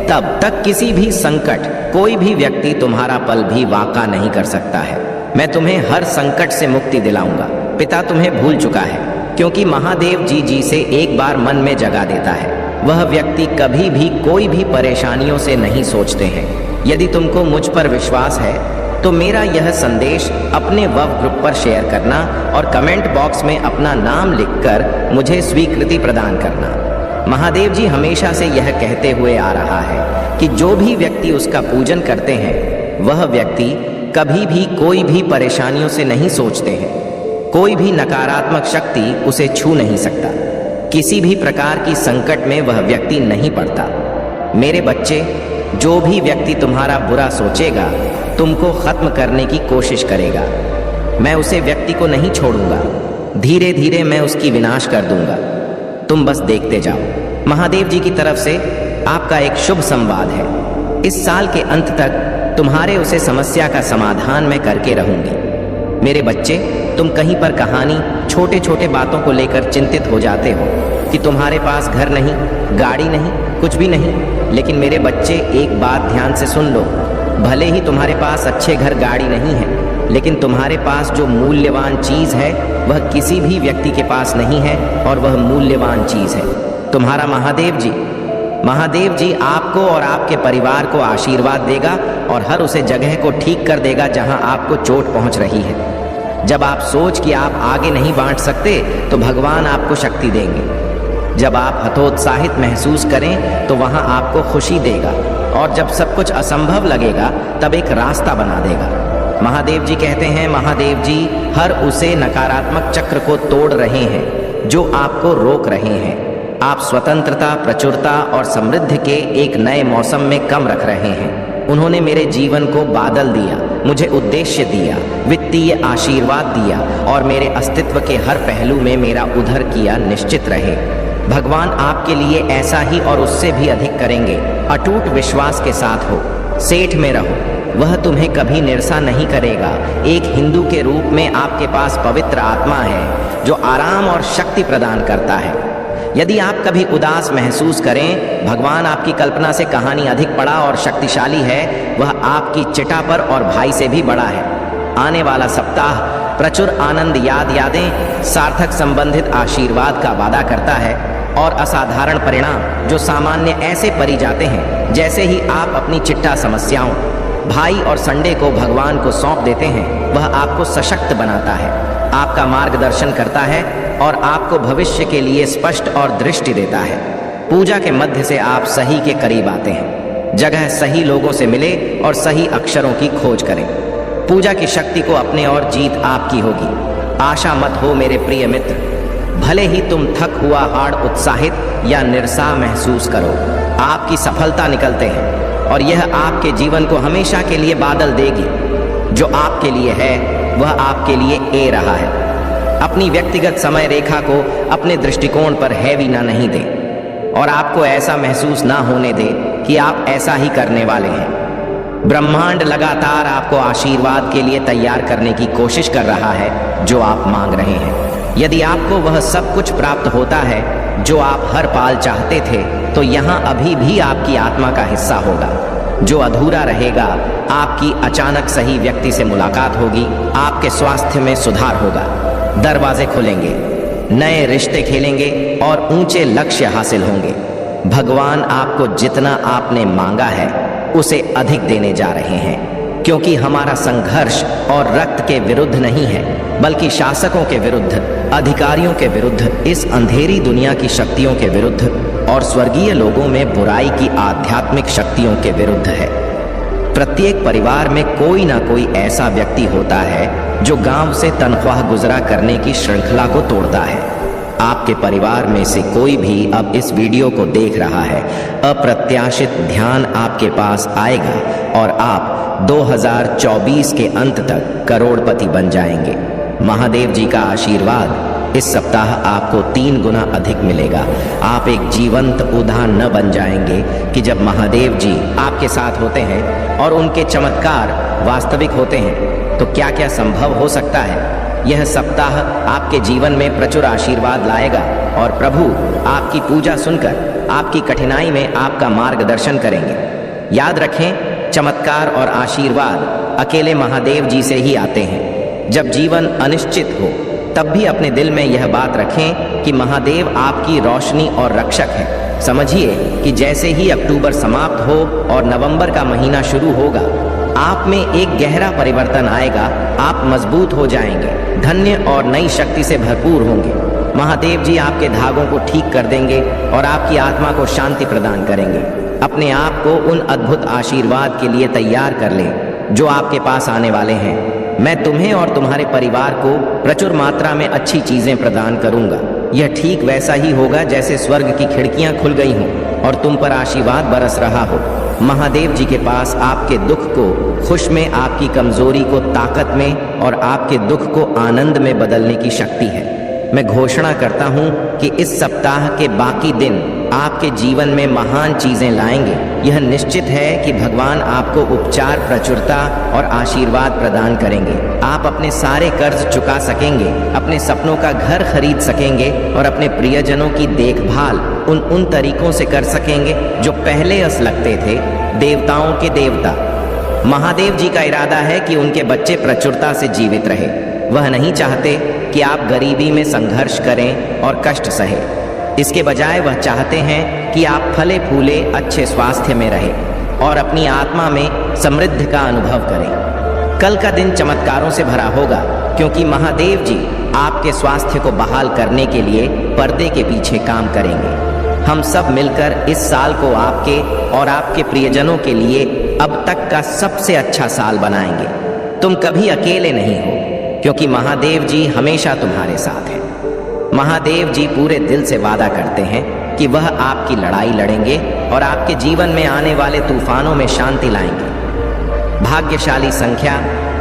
तब तक किसी भी संकट, कोई भी व्यक्ति तुम्हारा पल भी वाका नहीं कर सकता है। मैं तुम्हें हर संकट से मुक्ति दिलाऊंगा। पिता तुम्हें भूल चुका है, क्योंकि महादेव जी से एक बार मन में जगा देता है, वह व्यक्ति कभी भी कोई भी परेशानियों से नहीं सोचते हैं। यदि तुमको मुझ पर विश्वास है तो मेरा यह संदेश अपने वव ग्रुप पर शेयर करना और कमेंट बॉक्स में अपना नाम लिखकर मुझे स्वीकृति प्रदान करना। महादेव जी हमेशा से यह कहते हुए आ रहा है कि जो भी व्यक्ति उसका पूजन करते हैं, वह व्यक्ति कभी भी कोई भी परेशानियों से नहीं सोचते हैं। कोई भी नकारात्मक शक्ति उसे छू नहीं सकता। किसी भी प्रकार की संकट में वह व्यक्ति नहीं पड़ता। मेरे बच्चे, जो भी व्यक्ति तुम्हारा बुरा सोचेगा, तुमको खत्म करने की कोशिश करेगा, मैं उसे व्यक्ति को नहीं छोड़ूंगा। धीरे धीरे मैं उसकी विनाश कर दूंगा। तुम बस देखते जाओ। महादेव जी की तरफ से आपका एक शुभ संवाद है। इस साल के अंत तक तुम्हारे उसे समस्या का समाधान मैं करके रहूंगी। मेरे बच्चे, तुम कहीं पर कहानी, छोटे छोटे बातों को लेकर चिंतित हो जाते हो कि तुम्हारे पास घर नहीं, गाड़ी नहीं, कुछ भी नहीं। लेकिन मेरे बच्चे, एक बात ध्यान से सुन लो। भले ही तुम्हारे पास अच्छे घर, गाड़ी नहीं है, लेकिन तुम्हारे पास जो मूल्यवान चीज है वह किसी भी व्यक्ति के पास नहीं है, और वह मूल्यवान चीज है तुम्हारा महादेव जी। महादेव जी आपको और आपके परिवार को आशीर्वाद देगा और हर उसे जगह को ठीक कर देगा जहां आपको चोट पहुंच रही है। जब आप सोच कि आप आगे नहीं बांट सकते, तो भगवान आपको शक्ति देंगे। जब आप हतोत्साहित महसूस करें, तो वहां आपको खुशी देगा, और जब सब कुछ असंभव लगेगा, तब एक रास्ता बना देगा। महादेव जी कहते हैं, महादेव जी हर उसे नकारात्मक चक्र को तोड़ रहे हैं जो आपको रोक रहे हैं। आप स्वतंत्रता, प्रचुरता और समृद्धि के एक नए मौसम में कम रख रहे हैं। उन्होंने मेरे जीवन को बादल दिया, मुझे उद्देश्य दिया, वित्तीय आशीर्वाद दिया, और मेरे अस्तित्व के हर पहलू में मेरा उधर किया निश्चित रहे। भगवान आपके लिए ऐसा ही और उससे भी अधिक करेंगे। अटूट विश्वास के साथ हो, सेठ में रहो, वह तुम्हें कभी निराशा नहीं करेगा। एक हिंदू के रूप में आपके पास पवित्र आत्मा है जो आराम और शक्ति प्रदान करता है। यदि आप कभी उदास महसूस करें, भगवान आपकी कल्पना से कहानी अधिक बड़ा और शक्तिशाली है। वह आपकी चिता पर और भाई से भी बड़ा है। आने वाला सप्ताह प्रचुर आनंद, यादें, सार्थक संबंधित आशीर्वाद का वादा करता है, और असाधारण परिणाम जो सामान्य ऐसे परी जाते हैं जैसे ही आप अपनी चिट्ठा समस्याओं, भाई और संडे को भगवान को सौंप देते हैं। वह आपको सशक्त बनाता है, आपका मार्गदर्शन करता है और आपको भविष्य के लिए स्पष्ट और दृष्टि देता है। पूजा के मध्य से आप सही के करीब आते हैं। जगह सही लोगों से मिले और सही अक्षरों की खोज करें। पूजा की शक्ति को अपने और जीत आपकी होगी। आशा मत हो मेरे प्रिय मित्र। भले ही तुम थक हुआ, हाड़, उत्साहित या निराशा महसूस करो, आपकी सफलता निकलते हैं, और यह आपके जीवन को हमेशा के लिए बादल देगी। जो आपके लिए है वह आपके लिए ए रहा है। अपनी व्यक्तिगत समय रेखा को अपने दृष्टिकोण पर हैवी ना नहीं दे, और आपको ऐसा महसूस ना होने दे कि आप ऐसा ही करने वाले हैं। ब्रह्मांड लगातार आपको आशीर्वाद के लिए तैयार करने की कोशिश कर रहा है जो आप मांग रहे हैं। यदि आपको वह सब कुछ प्राप्त होता है जो आप हर पाल चाहते थे, तो यहाँ अभी भी आपकी आत्मा का हिस्सा होगा। जो अधूरा रहेगा, आपकी अचानक सही व्यक्ति से मुलाकात होगी, आपके स्वास्थ्य में सुधार होगा, दरवाजे खुलेंगे, नए रिश्ते खेलेंगे और ऊंचे लक्ष्य हासिल होंगे। भगवान आपको जितना आपने मांगा है उसे अधिक देने जा रहे हैं, क्योंकि हमारा संघर्ष और रक्त के विरुद्ध नहीं है, बल्कि शासकों के विरुद्ध, अधिकारियों के विरुद्ध, इस अंधेरी दुनिया की शक्तियों के विरुद्ध और स्वर्गीय लोगों में बुराई की आध्यात्मिक शक्तियों के विरुद्ध है। प्रत्येक परिवार में कोई ना कोई ऐसा व्यक्ति होता है जो गांव से तनख्वाह गुजरा करने की श्रृंखला को तोड़ता है। आपके परिवार में से कोई भी अब इस वीडियो को देख रहा है, अप्रत्याशित ध्यान आपके पास आएगा और आप 2024 के अंत तक करोड़पति बन जाएंगे। महादेव जी का आशीर्वाद इस सप्ताह आपको 3 गुना अधिक मिलेगा। आप एक जीवंत उदाहरण न बन जाएंगे कि जब महादेव जी आपके साथ होते हैं और उनके चमत्कार वास्तविक होते हैं तो क्या क्या संभव हो सकता है। यह सप्ताह आपके जीवन में प्रचुर आशीर्वाद लाएगा और प्रभु आपकी पूजा सुनकर आपकी कठिनाई में आपका मार्गदर्शन करेंगे। याद रखें, चमत्कार और आशीर्वाद अकेले महादेव जी से ही आते हैं। जब जीवन अनिश्चित हो तब भी अपने दिल में यह बात रखें कि महादेव आपकी रोशनी और रक्षक है। समझिए कि जैसे ही अक्टूबर समाप्त हो और नवंबर का महीना शुरू होगा, आप में एक गहरा परिवर्तन आएगा। आप मजबूत हो जाएंगे, धन्य और नई शक्ति से भरपूर होंगे। महादेव जी आपके धागों को ठीक कर देंगे और आपकी आत्मा को शांति प्रदान करेंगे। अपने आप को उन अद्भुत आशीर्वाद के लिए तैयार कर लें जो आपके पास आने वाले हैं। मैं तुम्हें और तुम्हारे परिवार को प्रचुर मात्रा में अच्छी चीजें प्रदान करूंगा। यह ठीक वैसा ही होगा जैसे स्वर्ग की खिड़कियां खुल गई हों और तुम पर आशीर्वाद बरस रहा हो। महादेव जी के पास आपके दुख को खुश में, आपकी कमजोरी को ताकत में और आपके दुख को आनंद में बदलने की शक्ति है। मैं घोषणा करता हूं कि इस सप्ताह के बाकी दिन आपके जीवन में महान चीजें लाएंगे। यह निश्चित है कि भगवान आपको उपचार, प्रचुरता और आशीर्वाद प्रदान करेंगे। आप अपने सारे कर्ज चुका सकेंगे, अपने सपनों का घर खरीद सकेंगे और अपने प्रियजनों की देखभाल उन तरीकों से कर सकेंगे जो पहले अस लगते थे। देवताओं के देवता महादेव जी का इरादा है कि उनके बच्चे प्रचुरता से जीवित रहे। वह नहीं चाहते कि आप गरीबी में संघर्ष करें और कष्ट सहे। इसके बजाय वह चाहते हैं कि आप फले फूले अच्छे स्वास्थ्य में रहें और अपनी आत्मा में समृद्धि का अनुभव करें। कल का दिन चमत्कारों से भरा होगा, क्योंकि महादेव जी आपके स्वास्थ्य को बहाल करने के लिए पर्दे के पीछे काम करेंगे। हम सब मिलकर इस साल को आपके और आपके प्रियजनों के लिए अब तक का सबसे अच्छा साल बनाएंगे। तुम कभी अकेले नहीं हो, क्योंकि महादेव जी हमेशा तुम्हारे साथ हैं। महादेव जी पूरे दिल से वादा करते हैं कि वह आपकी लड़ाई लड़ेंगे और आपके जीवन में आने वाले तूफानों में शांति लाएंगे। भाग्यशाली संख्या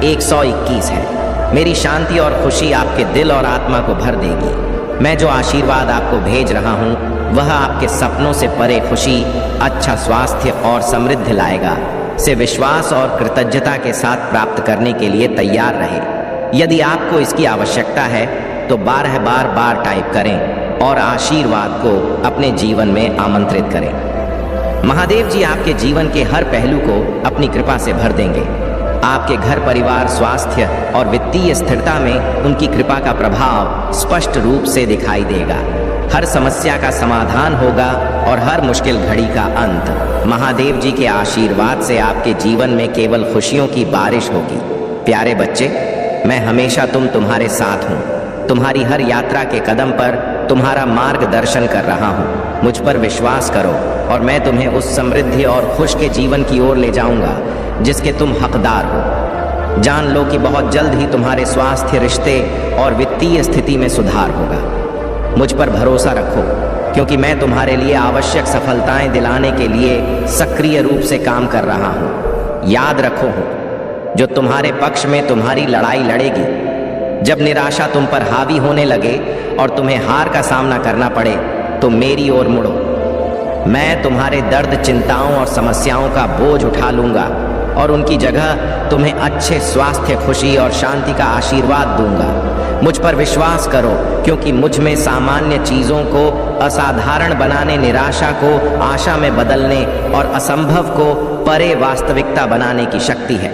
121 है। मेरी शांति और खुशी आपके दिल और आत्मा को भर देगी। मैं जो आशीर्वाद आपको भेज रहा हूँ वह आपके सपनों से परे खुशी, अच्छा स्वास्थ्य और समृद्धि लाएगा। से विश्वास और कृतज्ञता के साथ प्राप्त करने के लिए तैयार रहे। यदि आपको इसकी आवश्यकता है तो 12 बार टाइप करें और आशीर्वाद को अपने जीवन में आमंत्रित करें। महादेव जी आपके जीवन के हर पहलू को अपनी कृपा से भर देंगे। आपके घर, परिवार, स्वास्थ्य और वित्तीय स्थिरता में उनकी कृपा का प्रभाव स्पष्ट रूप से दिखाई देगा। हर समस्या का समाधान होगा और हर मुश्किल घड़ी का अंत। महादेव जी के आशीर्वाद से आपके जीवन में केवल खुशियों की बारिश होगी। प्यारे बच्चे, मैं हमेशा तुम्हारे साथ हूँ। तुम्हारी हर यात्रा के कदम पर तुम्हारा मार्गदर्शन कर रहा हूँ। मुझ पर विश्वास करो और मैं तुम्हें उस समृद्धि और खुश के जीवन की ओर ले जाऊंगा जिसके तुम हकदार हो। जान लो कि बहुत जल्द ही तुम्हारे स्वास्थ्य, रिश्ते और वित्तीय स्थिति में सुधार होगा। मुझ पर भरोसा रखो, क्योंकि मैं तुम्हारे लिए आवश्यक सफलताएं दिलाने के लिए सक्रिय रूप से काम कर रहा हूँ। याद रखो, जो तुम्हारे पक्ष में तुम्हारी लड़ाई लड़ेगी। जब निराशा तुम पर हावी होने लगे और तुम्हें हार का सामना करना पड़े तो मेरी ओर मुड़ो। मैं तुम्हारे दर्द, चिंताओं और समस्याओं का बोझ उठा लूंगा और उनकी जगह तुम्हें अच्छे स्वास्थ्य, खुशी और शांति का आशीर्वाद दूंगा। मुझ पर विश्वास करो, क्योंकि मुझ में सामान्य चीज़ों को असाधारण बनाने, निराशा को आशा में बदलने और असंभव को परे वास्तविकता बनाने की शक्ति है।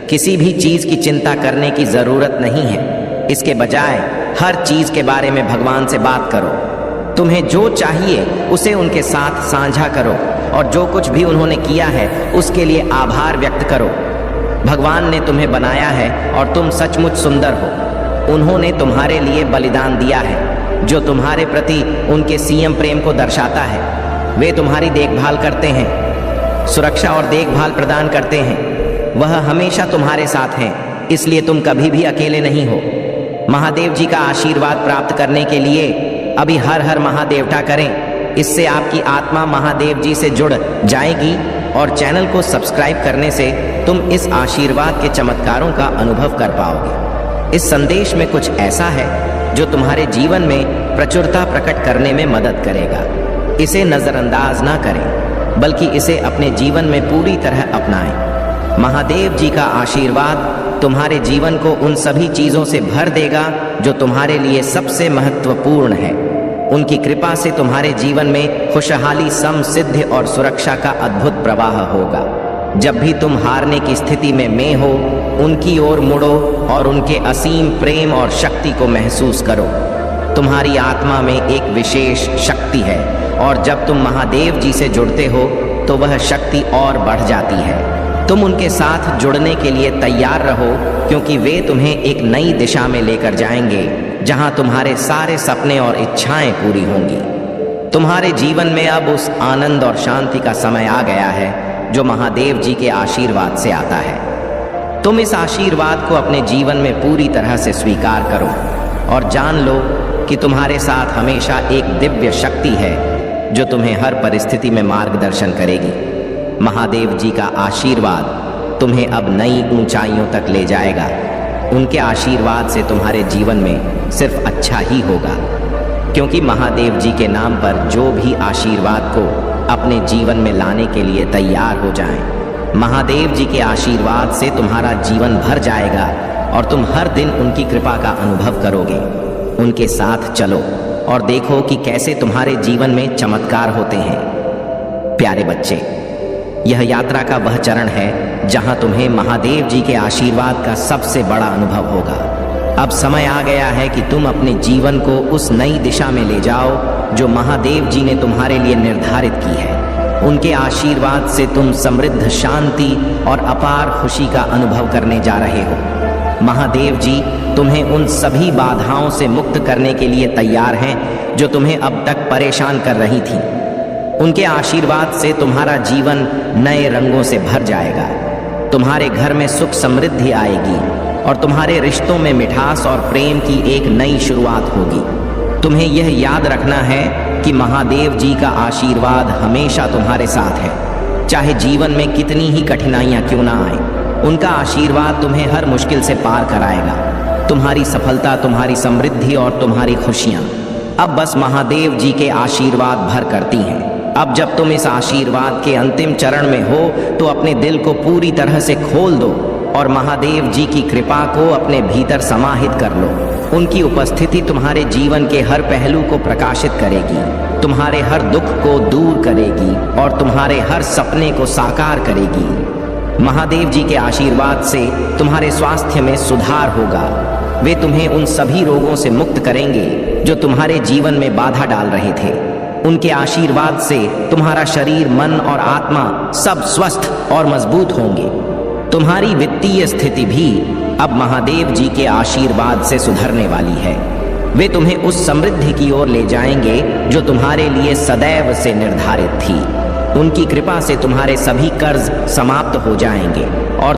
किसी भी चीज़ की चिंता करने की ज़रूरत नहीं है। इसके बजाय हर चीज़ के बारे में भगवान से बात करो। तुम्हें जो चाहिए उसे उनके साथ साझा करो और जो कुछ भी उन्होंने किया है उसके लिए आभार व्यक्त करो। भगवान ने तुम्हें बनाया है और तुम सचमुच सुंदर हो। उन्होंने तुम्हारे लिए बलिदान दिया है जो तुम्हारे प्रति उनके सीएम प्रेम को दर्शाता है। वे तुम्हारी देखभाल करते हैं, सुरक्षा और देखभाल प्रदान करते हैं। वह हमेशा तुम्हारे साथ हैं, इसलिए तुम कभी भी अकेले नहीं हो। महादेव जी का आशीर्वाद प्राप्त करने के लिए अभी हर हर महादेवता करें। इससे आपकी आत्मा महादेव जी से जुड़ जाएगी और चैनल को सब्सक्राइब करने से तुम इस आशीर्वाद के चमत्कारों का अनुभव कर पाओगे। इस संदेश में कुछ ऐसा है जो तुम्हारे जीवन में प्रचुरता प्रकट करने में मदद करेगा। इसे नजरअंदाज ना करें, बल्कि इसे अपने जीवन में पूरी तरह अपनाएं। महादेव जी का आशीर्वाद तुम्हारे जीवन को उन सभी चीजों से भर देगा जो तुम्हारे लिए सबसे महत्वपूर्ण है। उनकी कृपा से तुम्हारे जीवन में खुशहाली, समृद्धि और सुरक्षा का अद्भुत प्रवाह होगा। जब भी तुम हारने की स्थिति में हो, उनकी ओर मुड़ो और उनके असीम प्रेम और शक्ति को महसूस करो। तुम्हारी आत्मा में एक विशेष शक्ति है और जब तुम महादेव जी से जुड़ते हो तो वह शक्ति और बढ़ जाती है। तुम उनके साथ जुड़ने के लिए तैयार रहो, क्योंकि वे तुम्हें एक नई दिशा में लेकर जाएंगे जहां तुम्हारे सारे सपने और इच्छाएं पूरी होंगी। तुम्हारे जीवन में अब उस आनंद और शांति का समय आ गया है जो महादेव जी के आशीर्वाद से आता है। तुम इस आशीर्वाद को अपने जीवन में पूरी तरह से स्वीकार करो और जान लो कि तुम्हारे साथ हमेशा एक दिव्य शक्ति है जो तुम्हें हर परिस्थिति में मार्गदर्शन करेगी। महादेव जी का आशीर्वाद तुम्हें अब नई ऊंचाइयों तक ले जाएगा। उनके आशीर्वाद से तुम्हारे जीवन में सिर्फ अच्छा ही होगा, क्योंकि महादेव जी के नाम पर जो भी आशीर्वाद को अपने जीवन में लाने के लिए तैयार हो जाएं, महादेव जी के आशीर्वाद से तुम्हारा जीवन भर जाएगा और तुम हर दिन उनकी कृपा का अनुभव करोगे। उनके साथ चलो और देखो कि कैसे तुम्हारे जीवन में चमत्कार होते हैं। प्यारे बच्चे, यह यात्रा का वह चरण है जहां तुम्हें महादेव जी के आशीर्वाद का सबसे बड़ा अनुभव होगा। अब समय आ गया है कि तुम अपने जीवन को उस नई दिशा में ले जाओ जो महादेव जी ने तुम्हारे लिए निर्धारित की है। उनके आशीर्वाद से तुम समृद्ध, शांति और अपार खुशी का अनुभव करने जा रहे हो। महादेव जी तुम्हें उन सभी बाधाओं से मुक्त करने के लिए तैयार हैं जो तुम्हें अब तक परेशान कर रही थी। उनके आशीर्वाद से तुम्हारा जीवन नए रंगों से भर जाएगा। तुम्हारे घर में सुख समृद्धि आएगी और तुम्हारे रिश्तों में मिठास और प्रेम की एक नई शुरुआत होगी। तुम्हें यह याद रखना है कि महादेव जी का आशीर्वाद हमेशा तुम्हारे साथ है, चाहे जीवन में कितनी ही कठिनाइयां क्यों ना आए। उनका आशीर्वाद तुम्हें हर मुश्किल से पार कराएगा। तुम्हारी सफलता, तुम्हारी समृद्धि और तुम्हारी खुशियां अब बस महादेव जी के आशीर्वाद भर करती हैं। अब जब तुम इस आशीर्वाद के अंतिम चरण में हो तो अपने दिल को पूरी तरह से खोल दो और महादेव जी की कृपा को अपने भीतर समाहित कर लो। उनकी उपस्थिति तुम्हारे जीवन के हर पहलू को प्रकाशित करेगी, तुम्हारे हर दुख को दूर करेगी और तुम्हारे हर सपने को साकार करेगी। महादेव जी के आशीर्वाद से तुम्हारे स्वास्थ्य में सुधार होगा। वे तुम्हें उन सभी रोगों से मुक्त करेंगे जो तुम्हारे जीवन में बाधा डाल रहे थे। उनके आशीर्वाद से तुम्हारा शरीर, मन और आत्मा सब स्वस्थ और मजबूत होंगे। तुम्हारी वित्तीय स्थिति भी अब महादेव जी के आशीर्वाद से सुधरने वाली है। वे तुम्हें उस समृद्धि की ओर ले जाएंगे जो तुम्हारे लिए सदैव से निर्धारित थी। उनकी कृपा से तुम्हारे सभी कर्ज समाप्त हो जाएंगे और